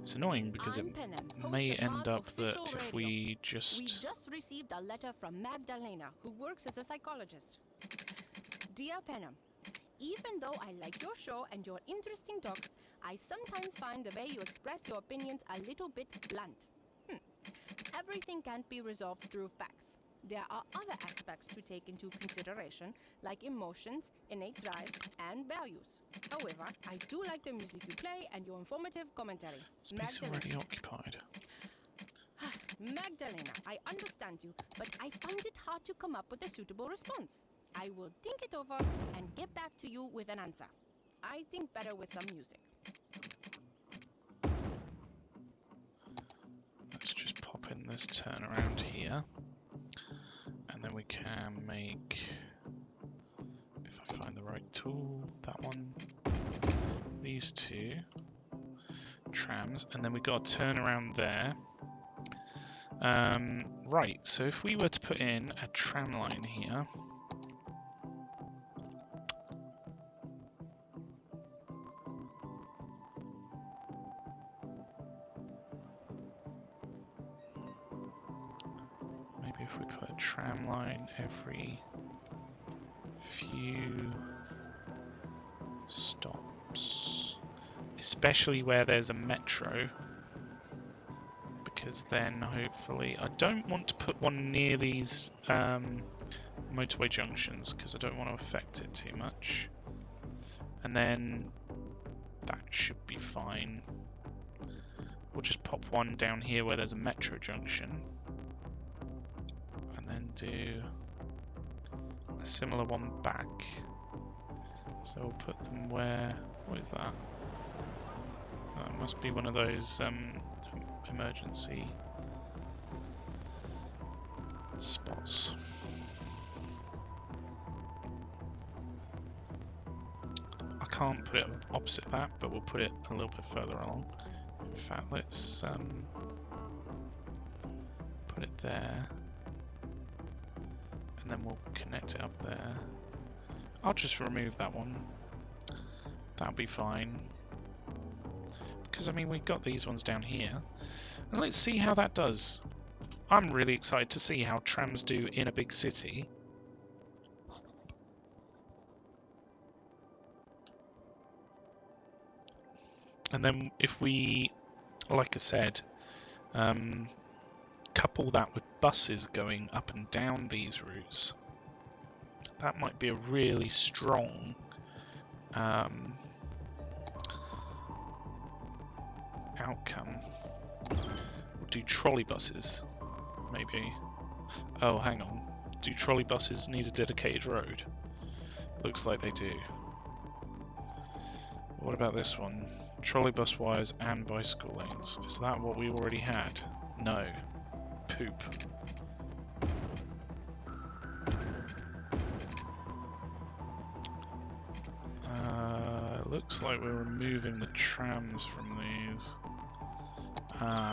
It's annoying because it I'm Penem, may host of end Mars up that Official if Radio. we We just just received a letter from Magdalena, who works as a psychologist. Dear Penem, even though I like your show and your interesting talks, I sometimes find the way you express your opinions a little bit blunt. Everything can't be resolved through facts. There are other aspects to take into consideration, like emotions, innate drives, and values. However, I do like the music you play and your informative commentary. space already occupied. Magdalena, I understand you, but I find it hard to come up with a suitable response. I will think it over and get back to you with an answer. I think better with some music. Let's just pop in this turn around here. And then we can make, if I find the right tool, that one, these two trams, and then we got to turn around there. Right, so if we were to put in a tram line here, maybe if we put a tram line every few stops, especially where there's a metro, because then hopefully I don't want to put one near these motorway junctions because I don't want to affect it too much, and then that should be fine. We'll just pop one down here where there's a metro junction, and then do a similar one back. So we'll put them where, what is that? It must be one of those emergency spots. I can't put it opposite that, but we'll put it a little bit further along. In fact, let's put it there, and then we'll connect it up there. I'll just remove that one. That'll be fine. Because I mean, we've got these ones down here. And let's see how that does. I'm really excited to see how trams do in a big city. And then if we, like I said, couple that with buses going up and down these routes, that might be a really strong outcome. We'll do trolley buses, maybe. Oh, hang on. Do trolley buses need a dedicated road? Looks like they do. What about this one? Trolley bus wires and bicycle lanes. Is that what we already had? No. Poop. Looks like we're removing the trams from these.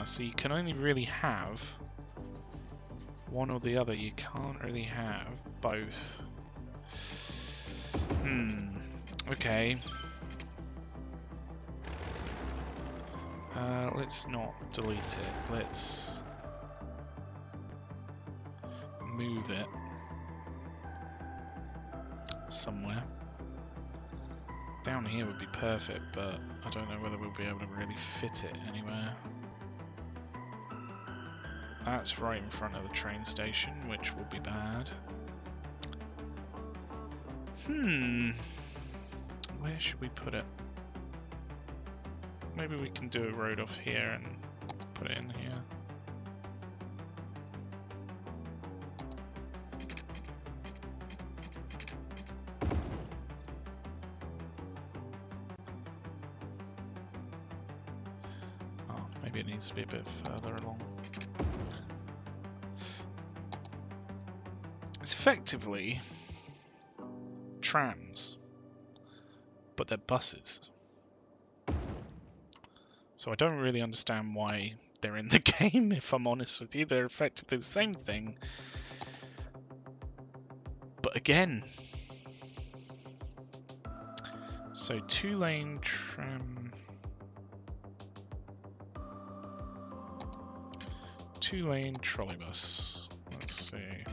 So you can only really have one or the other. You can't really have both. Okay. Let's not delete it. Let's move it somewhere. Down here would be perfect, but I don't know whether we'll be able to really fit it anywhere. That's right in front of the train station, which will be bad. Where should we put it? Maybe we can do a road off here and put it in here. Maybe it needs to be a bit further along. It's effectively trams, but they're buses. So I don't really understand why they're in the game, if I'm honest with you. They're effectively the same thing. But again, so 2-lane tram, 2-lane trolley bus. Let's see.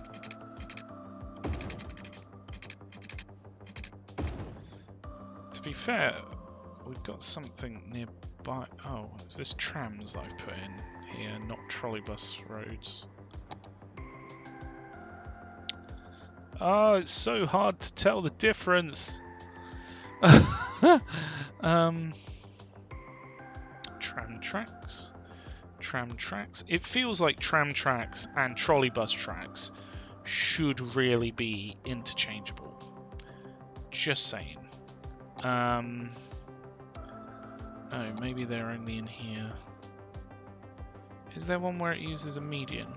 To be fair, we've got something nearby. Oh, is this trams that I've put in here, not trolley bus roads? Oh, it's so hard to tell the difference. Tram tracks. Tram tracks. It feels like tram tracks and trolley bus tracks should really be interchangeable. Just saying. Oh, maybe they're only in here. Is there one where it uses a median?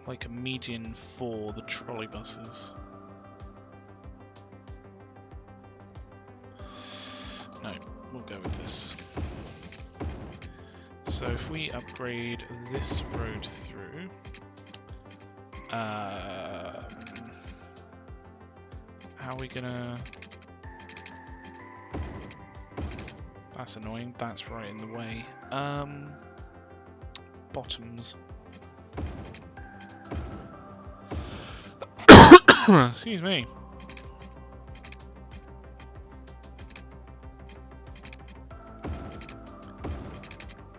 Like a median for the trolley buses? No, we'll go with this. So if we upgrade this road through, how are we gonna... That's annoying, that's right in the way. Bottoms. Excuse me.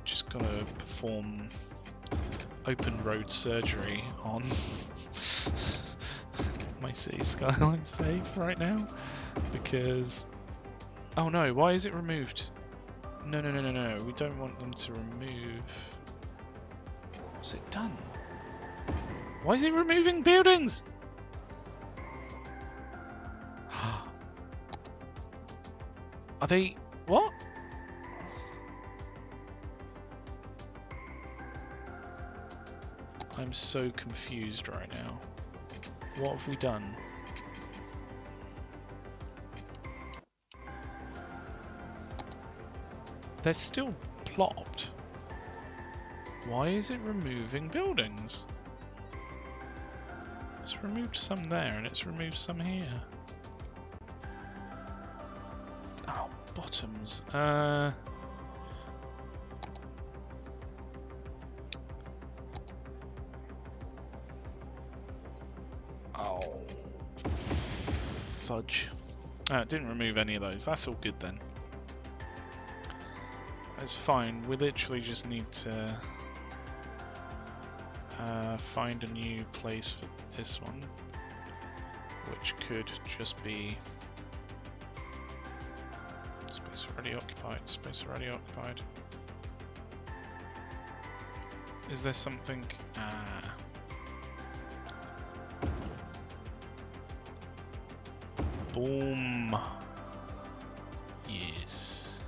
Just gotta perform open road surgery on my City Skylines save right now because... Oh no, why is it removed? No, we don't want them to remove... What's it done? Why is it removing buildings? Are they... What? I'm so confused right now. What have we done? They're still plopped. Why is it removing buildings? It's removed some there and it's removed some here. Oh, bottoms. Oh, fudge. It didn't remove any of those. That's all good then. That's fine. We literally just need to find a new place for this one, which could just be space already occupied. Space already occupied. Is there something? Boom. Yes.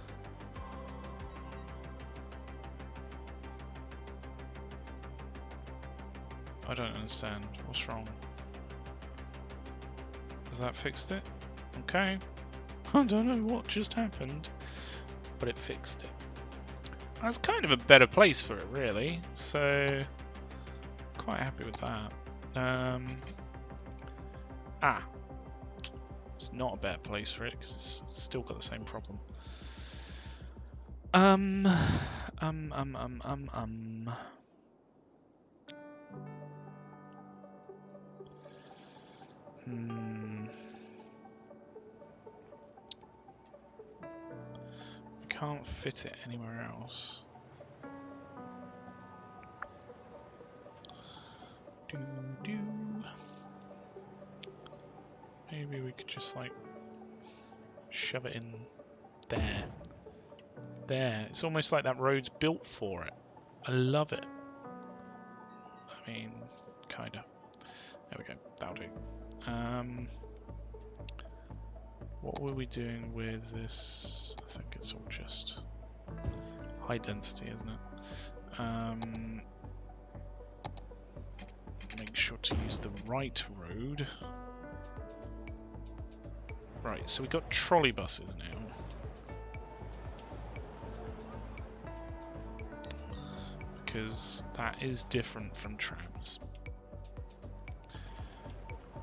I don't understand. What's wrong? Has that fixed it? Okay. I don't know what just happened, but it fixed it. That's kind of a better place for it, really. So, quite happy with that. It's not a better place for it because it's still got the same problem. We can't fit it anywhere else. Maybe we could just like shove it in there. There. It's almost like that road's built for it. I love it. I mean, kinda. There we go. That'll do. What were we doing with this? I think it's all just high density, isn't it? Make sure to use the right road. Right, so we've got trolley buses now. Because that is different from trams.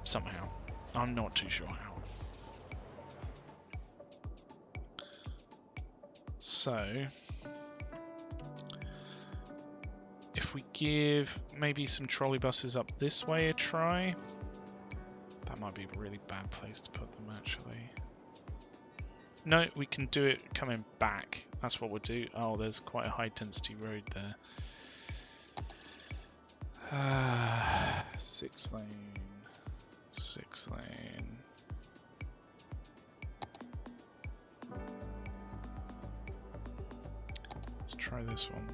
Somehow. I'm not too sure how. So, if we give maybe some trolley buses up this way a try, that might be a really bad place to put them actually. No, we can do it coming back. That's what we'll do. Oh, there's quite a high density road there. 6 lane. 6 lane. Let's try this one.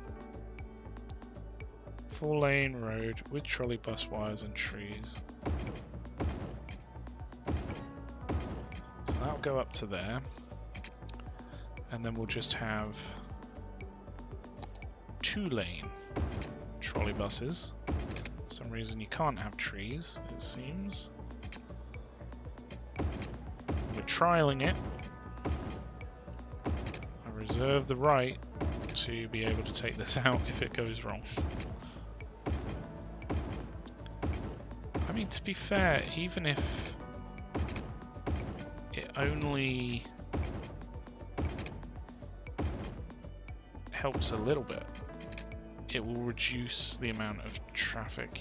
4-lane road with trolley bus wires and trees. So that'll go up to there. And then we'll just have 2-lane trolley buses. For some reason you can't have trees, it seems. We're trialing it. I reserve the right to be able to take this out if it goes wrong. I mean, to be fair, even if it only helps a little bit, it will reduce the amount of traffic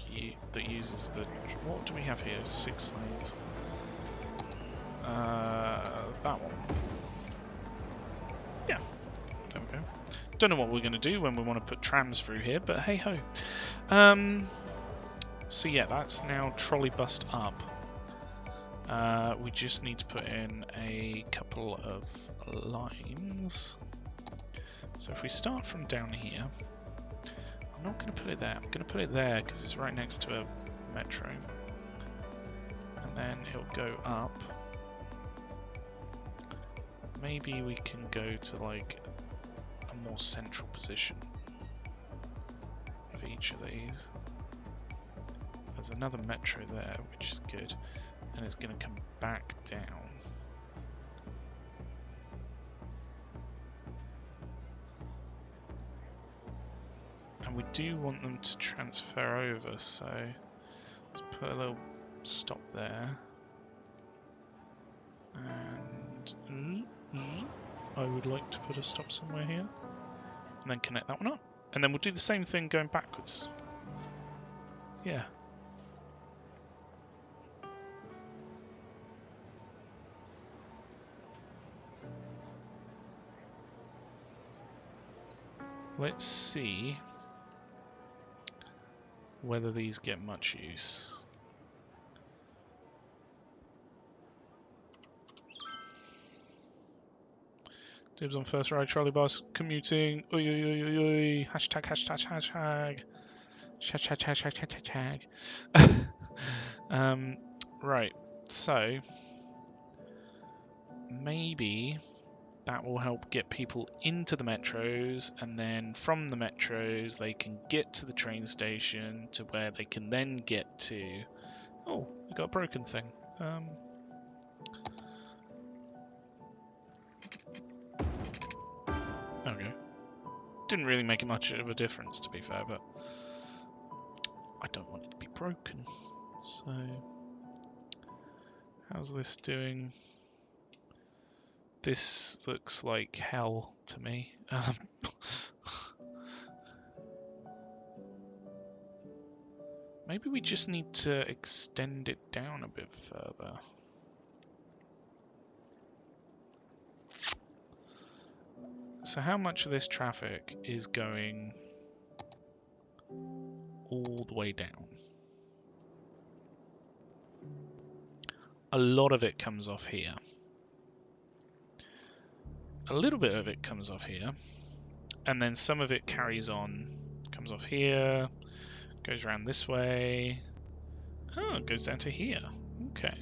that uses the... What do we have here? 6 lanes. That one. Yeah, there we go. Don't know what we're going to do when we want to put trams through here, but hey ho. So yeah, that's now trolley bust up. We just need to put in a couple of lines. So if we start from down here, I'm not going to put it there. I'm going to put it there because it's right next to a metro. And then it'll go up. Maybe we can go to like a more central position of each of these. There's another metro there, which is good, and it's going to come back down. And we do want them to transfer over, so let's put a little stop there. And I would like to put a stop somewhere here, and then connect that one up. And then we'll do the same thing going backwards. Yeah. Let's see whether these get much use. Dibs on first ride trolley bus, commuting, oi oi oi oi oi, hashtag, hashtag, hashtag, hashtag, hashtag. Right, so maybe that will help get people into the metros, and then from the metros they can get to the train station to where they can then get to... Oh, we got a broken thing. There we go. Didn't really make much of a difference, to be fair, but I don't want it to be broken. So, how's this doing? This looks like hell to me. Maybe we just need to extend it down a bit further. So how much of this traffic is going all the way down? A lot of it comes off here. A little bit of it comes off here. And then some of it carries on, comes off here, goes around this way. Oh, it goes down to here. Okay.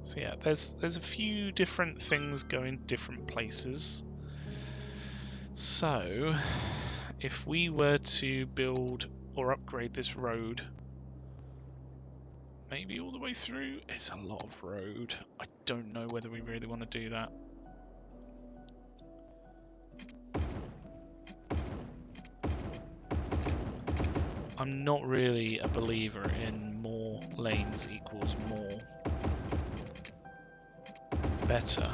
So yeah, there's a few different things going different places. So, if we were to build or upgrade this road, maybe all the way through, it's a lot of road. I don't know whether we really want to do that. I'm not really a believer in more lanes equals more better,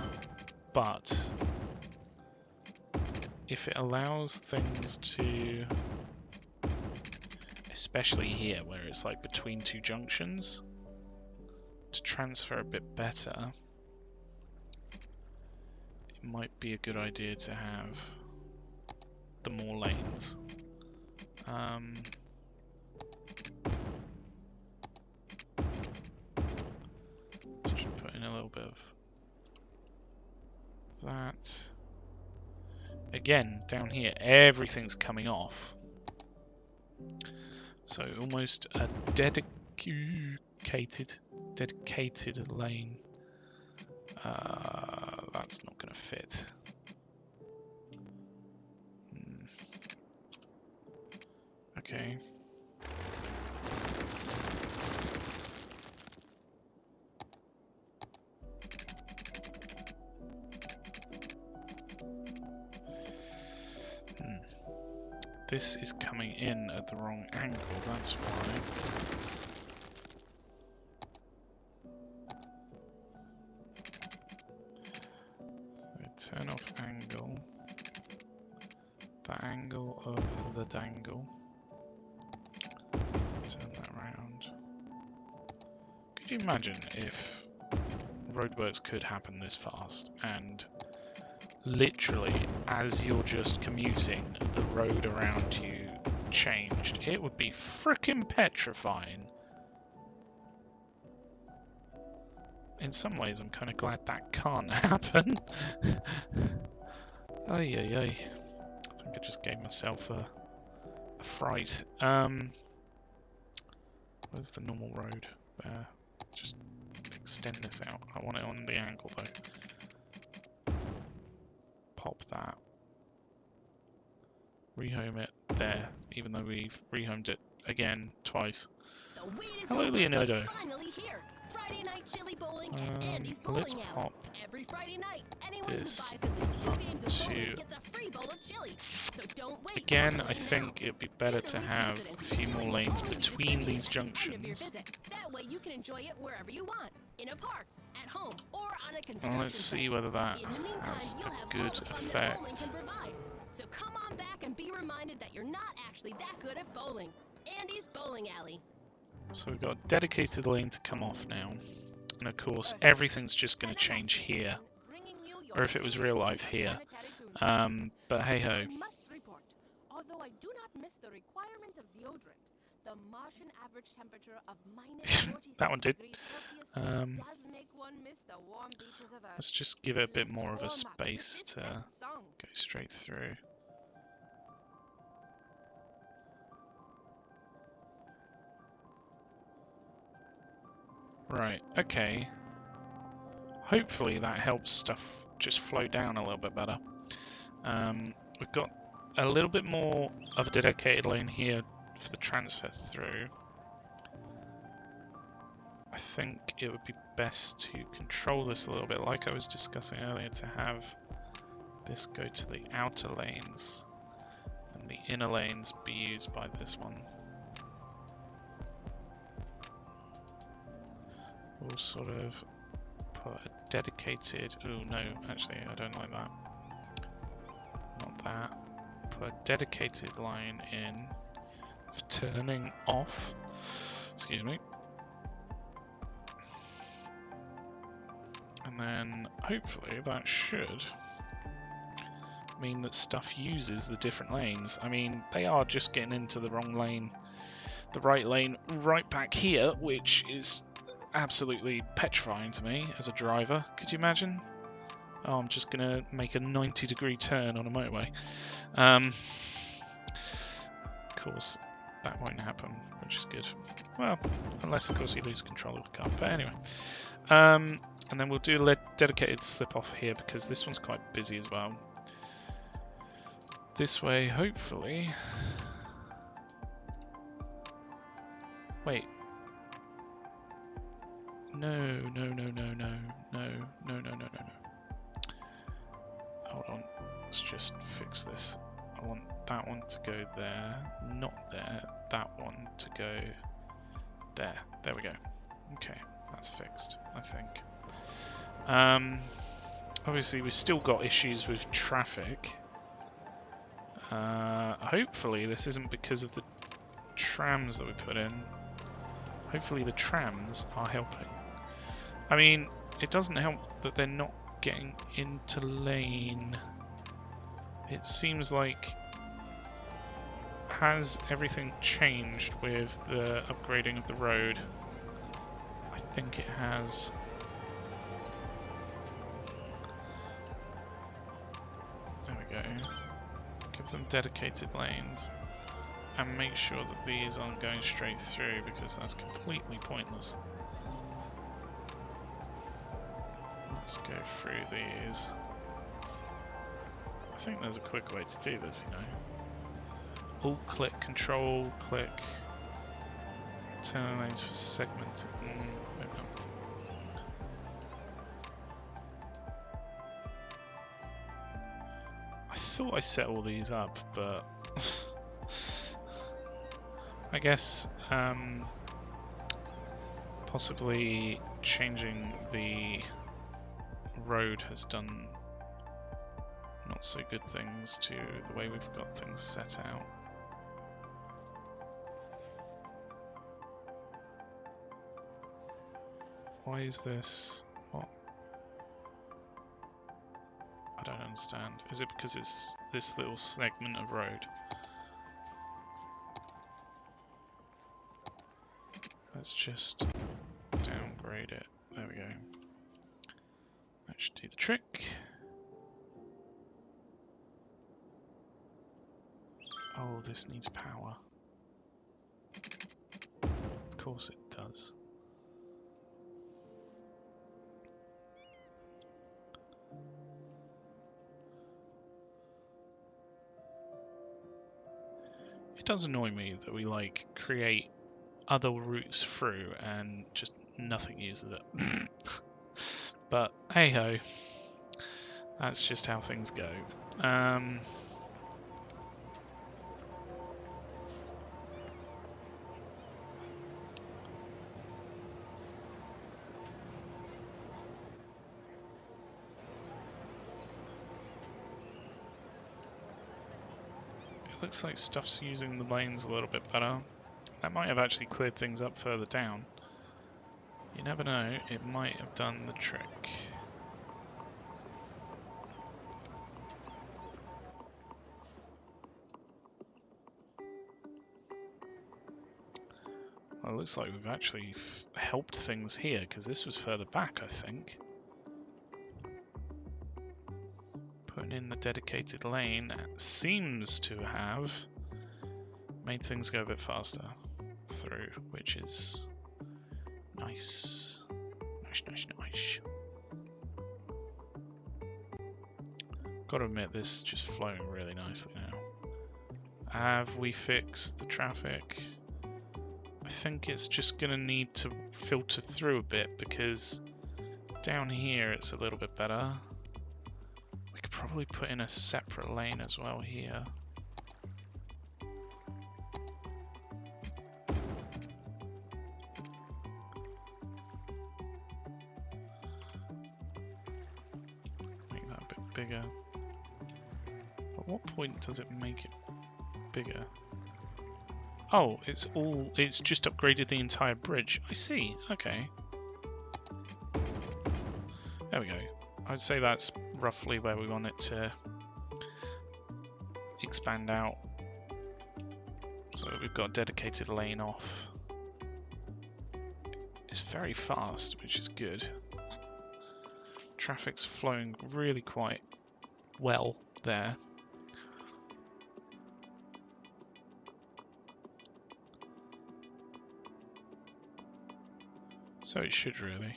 but if it allows things to, especially here where it's like between two junctions, to transfer a bit better, it might be a good idea to have the more lanes. Let's just put in a little bit of that. Again, down here, everything's coming off. So almost a dedicated lane. That's not going to fit. Okay. This is coming in at the wrong angle, that's why. So turn off angle. The angle of the dangle. Turn that around. Could you imagine if roadworks could happen this fast and literally as you're just commuting the road around you changed? It would be frickin' petrifying. In some ways I'm kind of glad that can't happen. Ay ay ay. I think I just gave myself a fright. Where's the normal road? There. Just extend this out. I want it on the angle though. Pop that. Rehome it there, even though we've rehomed it again twice. Hello, Leonardo. Friday night chili bowling at Andy's Let's Bowling pop Alley. Every Friday night, anyone this who buys at least 2 games of bowling to... gets a free bowl of chili. So don't wait. Again, I think it'd be better to have a few more lanes between these junctions. That way you can enjoy it wherever you want, in a park, at home, or on a construction Well, let's see whether that In the meantime, has you'll a have good all the fun that effect. bowling can provide. So come on back and be reminded that you're not actually that good at bowling. Andy's Bowling Alley. So we've got a dedicated lane to come off now. And of course, everything's just going to change here. Or if it was real life here. But hey ho. Although I do not miss the requirement of deodorant, the Martian average temperature of -46 that one did. degrees Celsius does make one miss the warm beaches of Earth. Let's just give it a bit more of a Warm up with space this to next song. go straight through. Right, okay. Hopefully that helps stuff just flow down a little bit better. We've got a little bit more of a dedicated lane here for the transfer through. I think it would be best to control this a little bit, like I was discussing earlier, to have this go to the outer lanes and the inner lanes be used by this one. We'll sort of put a dedicated... Oh no, actually I don't like that. Not that. Put a dedicated line in for turning off. Excuse me. And then hopefully that should mean that stuff uses the different lanes. I mean, they are just getting into the wrong lane, the right lane right back here, which is absolutely petrifying to me as a driver. Could you imagine? Oh, I'm just going to make a 90-degree turn on a motorway. Of course, that won't happen, which is good. Well, unless, of course, you lose control of the car. But anyway. And then we'll do a dedicated slip off here because this one's quite busy as well. This way, hopefully... Wait. No. Hold on. Let's just fix this. I want that one to go there, not there. That one to go there. There we go. Okay, that's fixed, I think. Obviously we've still got issues with traffic. Hopefully this isn't because of the trams that we put in. Hopefully the trams are helping. I mean, it doesn't help that they're not getting into lane. It seems like... Has everything changed with the upgrading of the road? I think it has. There we go. Give them dedicated lanes and make sure that these aren't going straight through because that's completely pointless. Let's go through these. I think there's a quick way to do this, you know. Alt click, control click. Turn lanes for segment. Maybe not. I thought I set all these up, but I guess possibly changing the road has done not so good things to the way we've got things set out. Why is this? What? I don't understand. Is it because it's this little segment of road? Let's just downgrade it. There we go. That should do the trick. Oh, this needs power. Of course it does. It does annoy me that we like create other routes through and just nothing uses it. But hey ho, that's just how things go. Looks like stuff's using the lanes a little bit better. That might have actually cleared things up further down. You never know, it might have done the trick. Well, it looks like we've actually helped things here, because this was further back, I think. Putting in the dedicated lane seems to have made things go a bit faster through, which is nice. Nice. Gotta admit, this is just flowing really nicely now. Have we fixed the traffic? I think it's just gonna need to filter through a bit, because down here it's a little bit better. Probably put in a separate lane as well here. Make that a bit bigger. At what point does it make it bigger? Oh, it's just upgraded the entire bridge. I see, okay. There we go. I'd say that's roughly where we want it to expand out. So we've got a dedicated lane off. It's very fast, which is good. Traffic's flowing really quite well there. So it should really.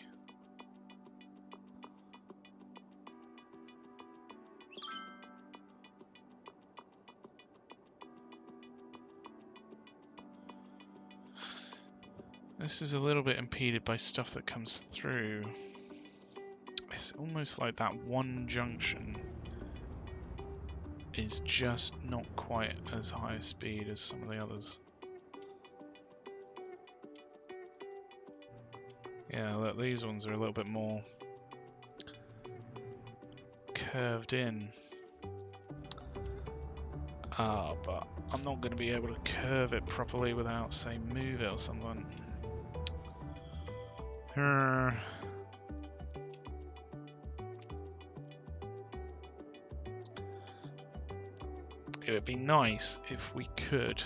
This is a little bit impeded by stuff that comes through. It's almost like that one junction is just not quite as high a speed as some of the others. Yeah, look, these ones are a little bit more curved in. But I'm not going to be able to curve it properly without, say, move it or something. It would be nice if we could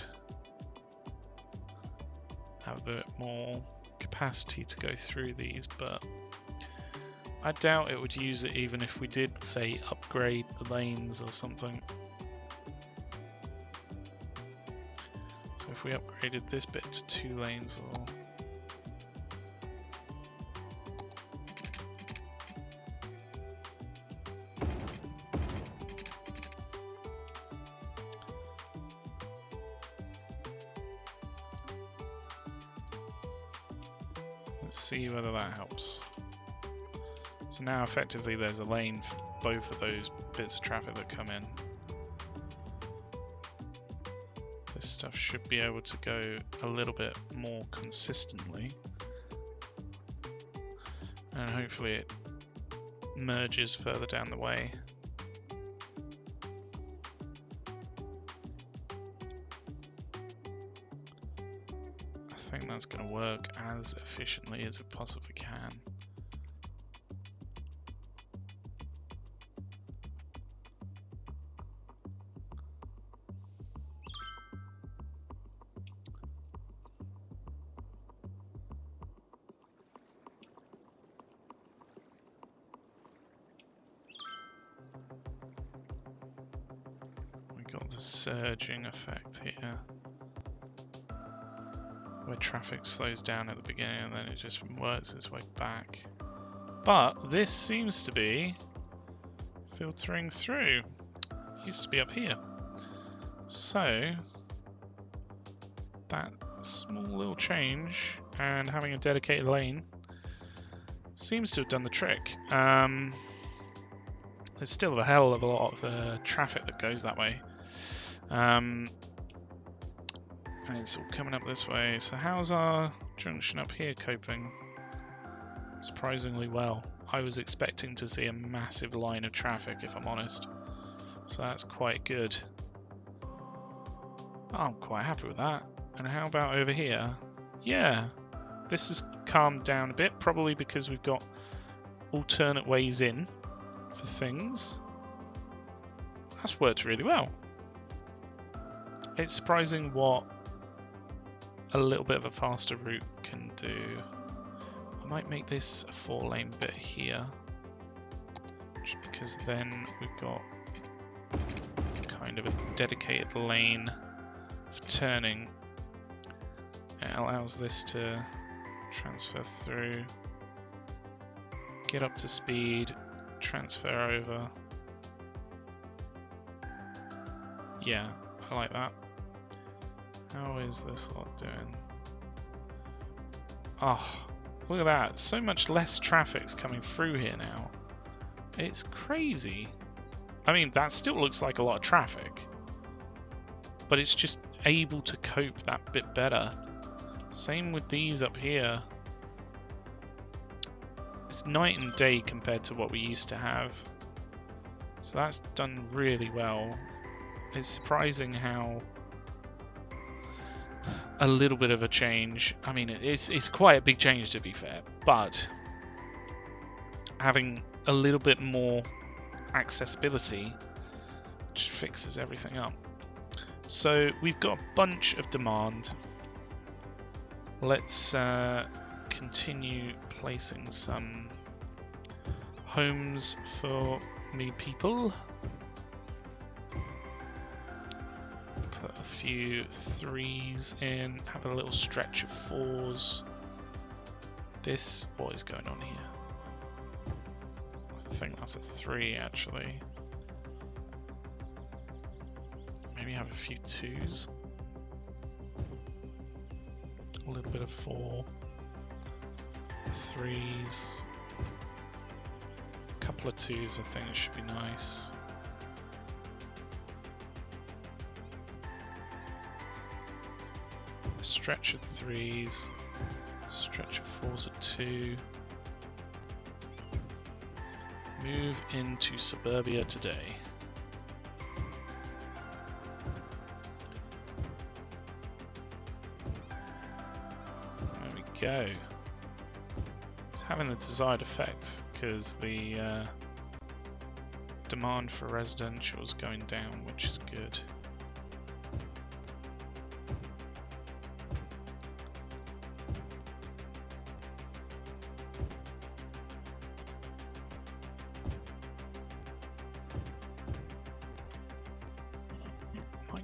have a bit more capacity to go through these, but I doubt it would use it even if we did, say, upgrade the lanes or something. So if we upgraded this bit to 2 lanes or... Let's see whether that helps. So now effectively there's a lane for both of those bits of traffic that come in. This stuff should be able to go a little bit more consistently. And hopefully it merges further down the way. I think that's going to work as efficiently as it possibly can. Got the surging effect here, where traffic slows down at the beginning and then it just works its way back. But this seems to be filtering through. It used to be up here. So that small little change and having a dedicated lane seems to have done the trick. There's still a hell of a lot of traffic that goes that way. And it's all coming up this way. So how's our junction up here coping? Surprisingly well. I was expecting to see a massive line of traffic, if I'm honest. So that's quite good. I'm quite happy with that. And how about over here? Yeah, this has calmed down a bit, probably because we've got alternate ways in for things. That's worked really well. It's surprising what a little bit of a faster route can do. I might make this a 4-lane bit here, just because then we've got kind of a dedicated lane for turning. It allows this to transfer through, get up to speed, transfer over. Yeah, I like that. How is this lot doing? Oh, look at that. So much less traffic's coming through here now. It's crazy. I mean, that still looks like a lot of traffic, but it's just able to cope that bit better. Same with these up here. It's night and day compared to what we used to have. So that's done really well. It's surprising how a little bit of a change. I mean, it's quite a big change to be fair, but having a little bit more accessibility just fixes everything up. So we've got a bunch of demand. Let's continue placing some homes for me people. Put a few 3s in, have a little stretch of 4s. What is going on here? I think that's a 3 actually. Maybe have a few 2s. A little bit of 4. 3s. A couple of 2s I think should be nice. A stretch of 3s, stretch of 4s at 2. Move into suburbia today. There we go. It's having the desired effect because the demand for residential is going down, which is good.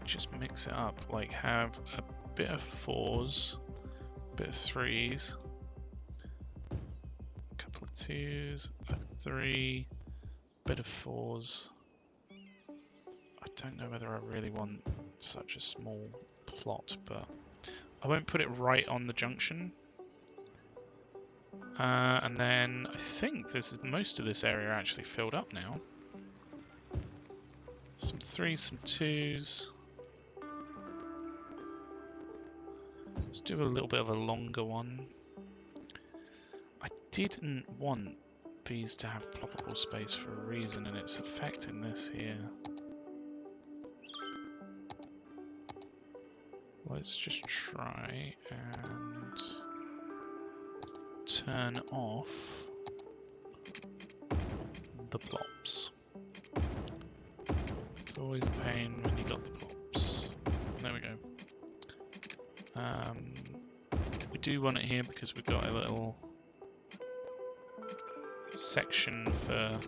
Just mix it up, like have a bit of 4s, a bit of 3s, a couple of 2s, a 3, bit of 4s. I don't know whether I really want such a small plot, but I won't put it right on the junction. And then I think most of this area actually filled up now. Some 3s, some 2s. Let's do a little bit of a longer one. I didn't want these to have ploppable space for a reason, and it's affecting this here. Let's just try and turn off the plops. It's always a pain when you got the plops. There we go. We do want it here because we've got a little section for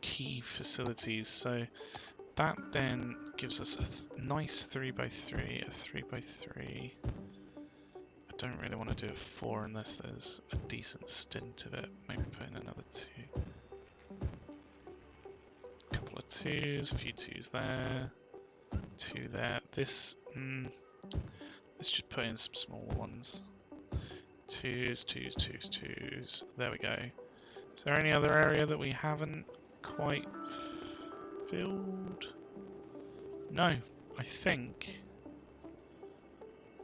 key facilities, so that then gives us a nice 3x3, a 3x3. I don't really want to do a 4 unless there's a decent stint of it. Maybe put in another 2. A couple of 2s, a few 2s there, 2 there. This, let's just put in some small ones. 2s, 2s, 2s, 2s. There we go. Is there any other area that we haven't quite filled? No, I think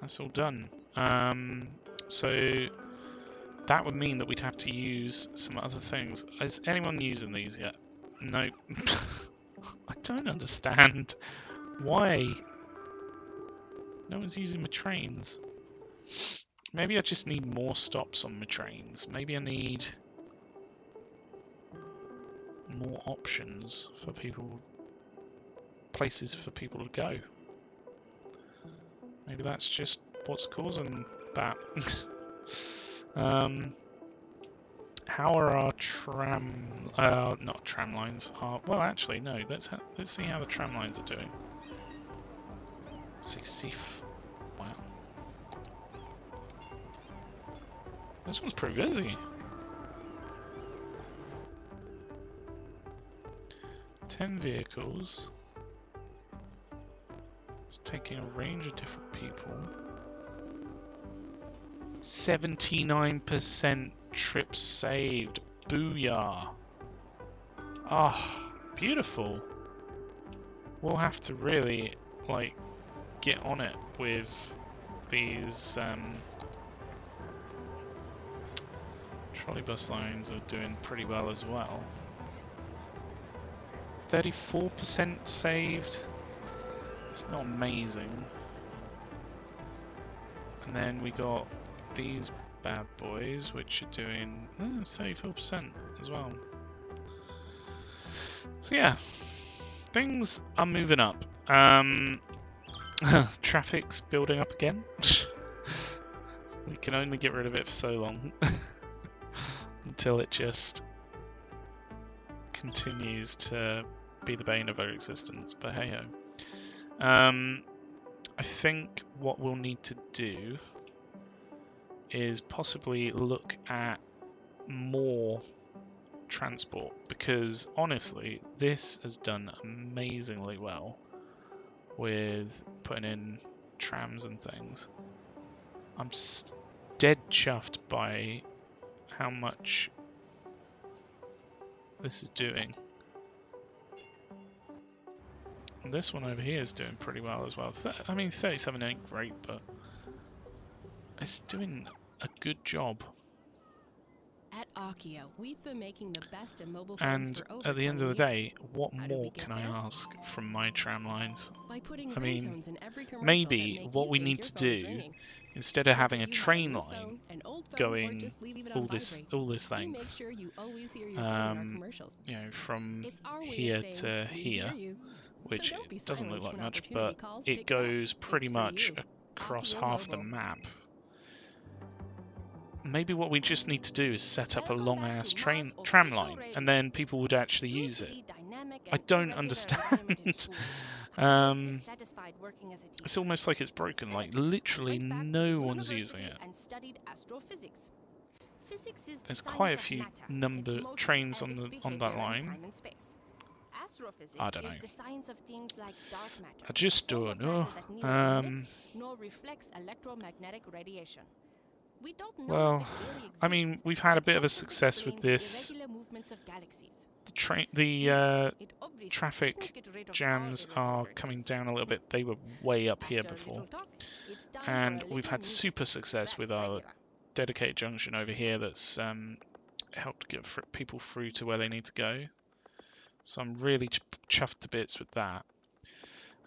that's all done. So that would mean that we'd have to use some other things. Is anyone using these yet? No. I don't understand why no one's using my trains. Maybe I just need more stops on my trains. Maybe I need more options for people, places for people to go. Maybe that's just what's causing that. How are our not tram lines? Well, actually, no. Let's see how the tram lines are doing. 60. Wow. This one's pretty busy. 10 vehicles. It's taking a range of different people. 79% trips saved. Booyah. Ah, beautiful. We'll have to really, like, get on it with these trolleybus lines are doing pretty well as well. 34% saved. It's not amazing. And then we got these bad boys, which are doing 34% as well. So yeah, things are moving up. Traffic's building up again. We can only get rid of it for so long until it just continues to be the bane of our existence. But hey ho. I think what we'll need to do is possibly look at more transport, because honestly this has done amazingly well with putting in trams and things. I'm dead chuffed by how much this is doing. And this one over here is doing pretty well as well. I mean, 37 ain't great, but it's doing a good job. At Akio, we've been making the best in mobile phones And for over at the end of the 20 day, years. what How did we more get can I there? ask from my tram lines? By putting I mean, ringtones in every commercial maybe that make what you we think need your to phone is do, ringing. instead of Whether having a you have train new line phone, an old phone, or going just leave it on all this vibrate, we make length, sure you always hear your phone in our commercials. you know, from It's our way here of saying, to we here, hear you. which So don't be doesn't look silenced like when much, opportunity but calls, it pick it up. goes pretty It's for much you. across Akio half the Mobile. map. Maybe what we just need to do is set up a Welcome long back ass to Mars tram Official line, Radio. and then people would actually Due use to it. the dynamic I and don't irregular understand. environment in schools, I was dissatisfied working as a teacher. It's almost like it's broken. Like Instead, literally I went back to no the one's using university it. and studied astrophysics. Physics is the There's science quite a of few matter, its motion, trains and on its that behavior in line. time and space. Astrophysics I don't know. is the science of things like dark matter. I just a form don't of know. matter that neither emits nor reflects electromagnetic radiation. We don't know Well, if it really exists, I mean, we've but had a it bit of a helps us success explain with the this. irregular movements of galaxies. The It obviously traffic didn't get rid of all jams are coming irregularities. down a little bit. They were way up here After a before. little talk, it's time for And a we've little had music. super success with That's our regular. dedicated junction over here that's helped get people through to where they need to go. So I'm really chuffed to bits with that.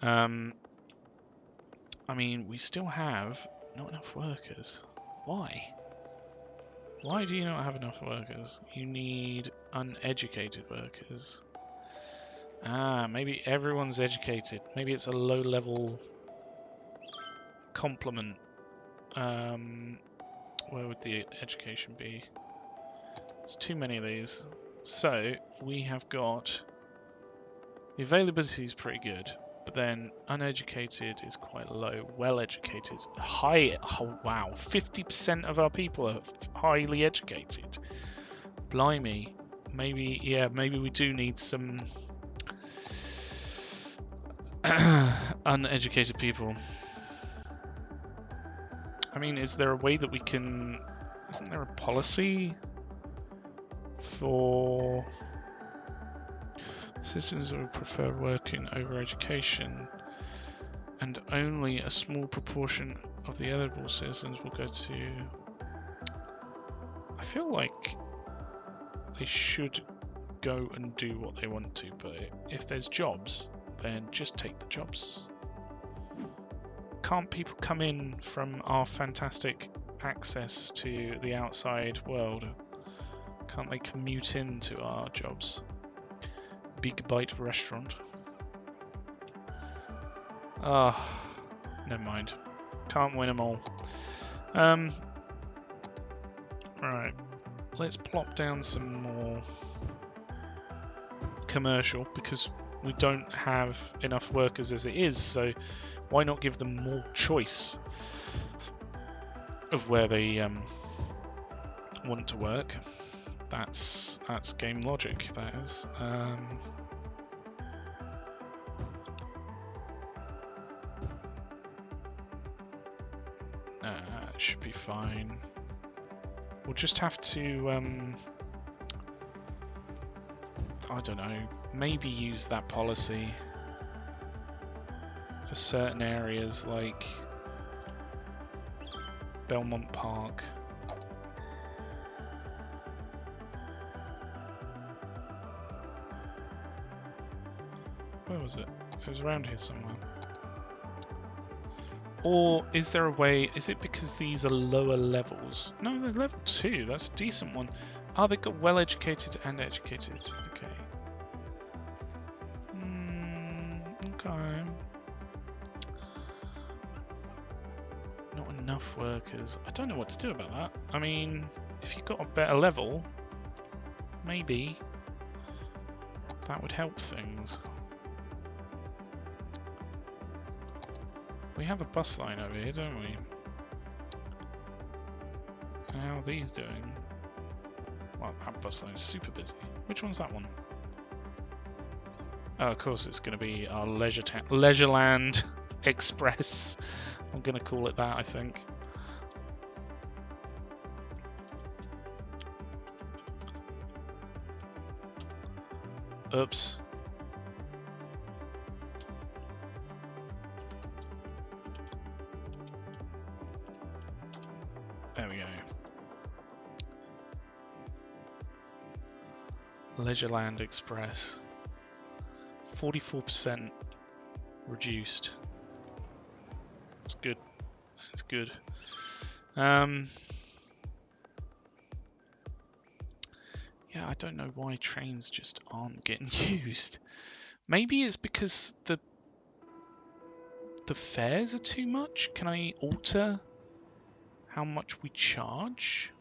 I mean, we still have not enough workers. Why? Why do you not have enough workers? You need uneducated workers. Ah, maybe everyone's educated. Maybe it's a low-level complement. Where would the education be? There's too many of these. So, we have got... The availability is pretty good, but then uneducated is quite low. Well-educated, high... Oh, wow, 50% of our people are highly educated. Blimey. Maybe, yeah, maybe we do need some uneducated people. I mean, is there a way that we can... Isn't there a policy for citizens who prefer working over education, and only a small proportion of the eligible citizens will go to... I feel like they should go and do what they want to, but if there's jobs, then just take the jobs. Can't people come in from our fantastic access to the outside world? Can't they commute into our jobs? Big Bite Restaurant. Ah, never mind. Can't win them all. Right. Let's plop down some more commercial, because we don't have enough workers as it is, so why not give them more choice of where they want to work? That's game logic, that is. It should be fine. We'll just have to, I don't know, maybe use that policy for certain areas like Belmont Park. Where was it? It was around here somewhere. Or is there a way, is it because these are lower levels? No, they're level 2, that's a decent one. Oh, they've got well-educated and educated. Okay. Okay. Not enough workers. I don't know what to do about that. I mean, if you've got a better level, maybe that would help things. We have a bus line over here, don't we? And how are these doing? Well, that bus line is super busy. Which one's that one? Oh, of course, it's going to be our Leisureland Express. I'm going to call it that, I think. Oops. There we go. Leisureland Express. 44% reduced. It's good. It's good. Yeah, I don't know why trains just aren't getting used. Maybe it's because the fares are too much. Can I alter how much we charge?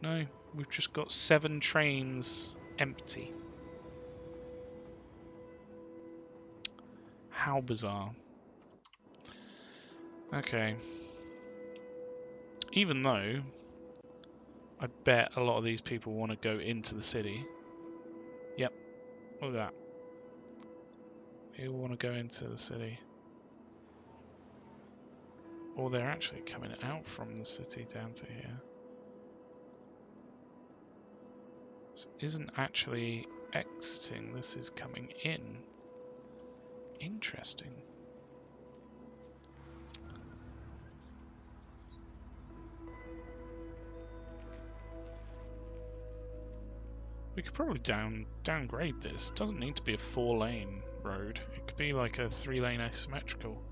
No, we've just got 7 trains empty. How bizarre. Okay. Even though I bet a lot of these people want to go into the city. Yep, look at that. They all want to go into the city. Or they're actually coming out from the city down to here. This isn't actually exiting, this is coming in. Interesting. We could probably downgrade this. It doesn't need to be a 4-lane road. It could be like a 3-lane asymmetrical.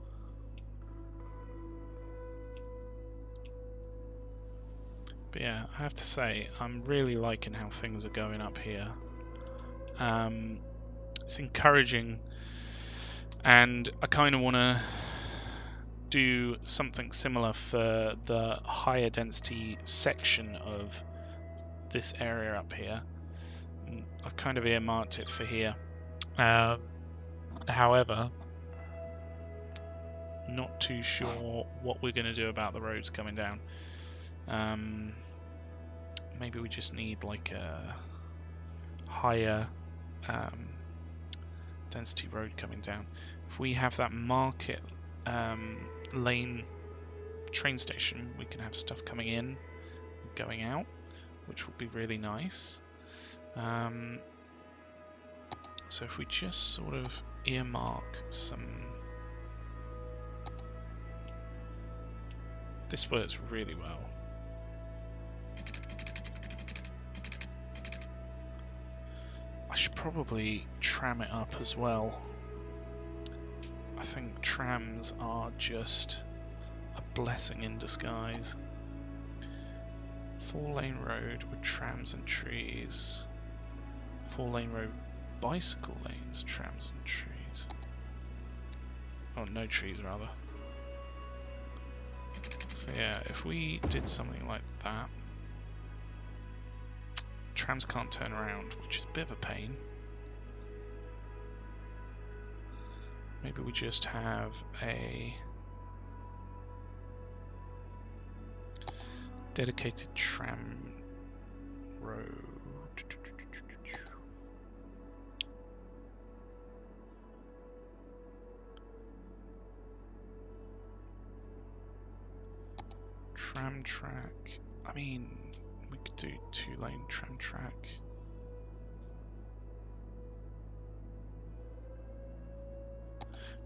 But yeah, I have to say, I'm really liking how things are going up here. It's encouraging, and I kind of want to do something similar for the higher density section of this area up here. I've kind of earmarked it for here. However, not too sure what we're going to do about the roads coming down. Maybe we just need like a higher density road coming down. If we have that market lane train station, we can have stuff coming in and going out, which would be really nice. So if we just sort of earmark some... This works really well. I should probably tram it up as well. I think trams are just a blessing in disguise. 4-lane road with trams and trees. 4-lane road, bicycle lanes, trams and trees. Oh, no trees rather. So yeah, if we did something like that. Trams can't turn around, which is a bit of a pain. Maybe we just have a dedicated tram road. Tram track. I mean, we could do 2-lane tram track.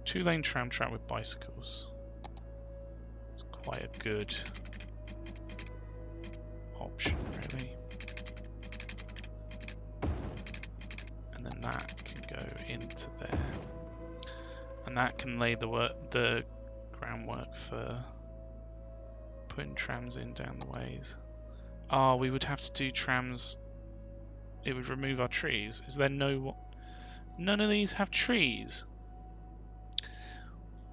Two-lane tram track with bicycles. It's quite a good option, really. And then that can go into there, and that can lay the groundwork for putting trams in down the ways. Oh, we would have to do trams. It would remove our trees. Is there no... None of these have trees.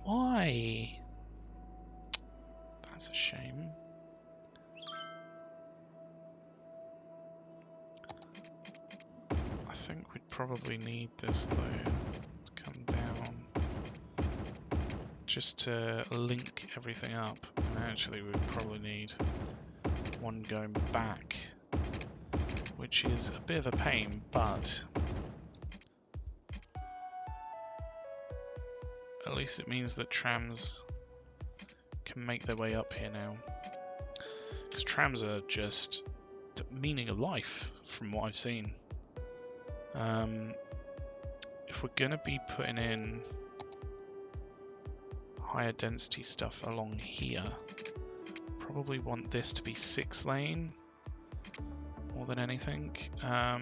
Why? That's a shame. I think we'd probably need this though to come down just to link everything up. And actually we'd probably need one going back, which is a bit of a pain, but at least it means that trams can make their way up here now. Because trams are just the meaning of life from what I've seen. If we're going to be putting in higher density stuff along here, probably want this to be 6-lane more than anything. So I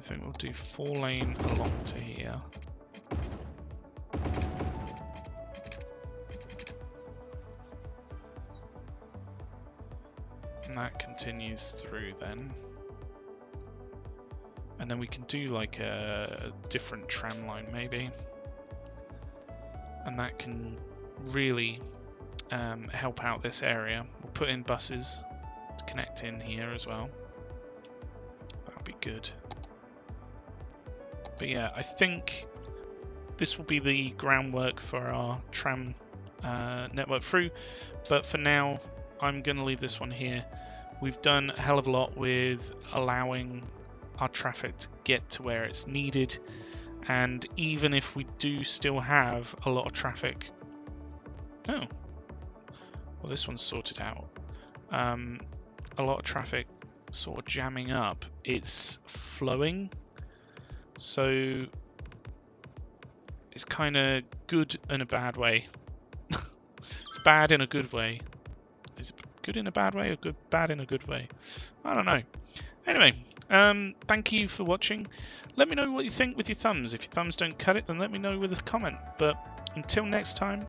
think we'll do 4-lane along to here. And that continues through then. And then we can do like a different tram line maybe. And that can really help out this area. We'll put in buses to connect in here as well. That'll be good. But yeah, I think this will be the groundwork for our tram network through. But for now, I'm going to leave this one here. We've done a hell of a lot with allowing our traffic to get to where it's needed, and even if we do still have a lot of traffic, oh, well, this one's sorted out. A lot of traffic sort of jamming up, it's flowing, so it's kind of good in a bad way. It's bad in a good way. Is it good in a bad way or bad in a good way? I don't know. Anyway, thank you for watching. Let me know what you think with your thumbs. If your thumbs don't cut it, then let me know with a comment. But until next time,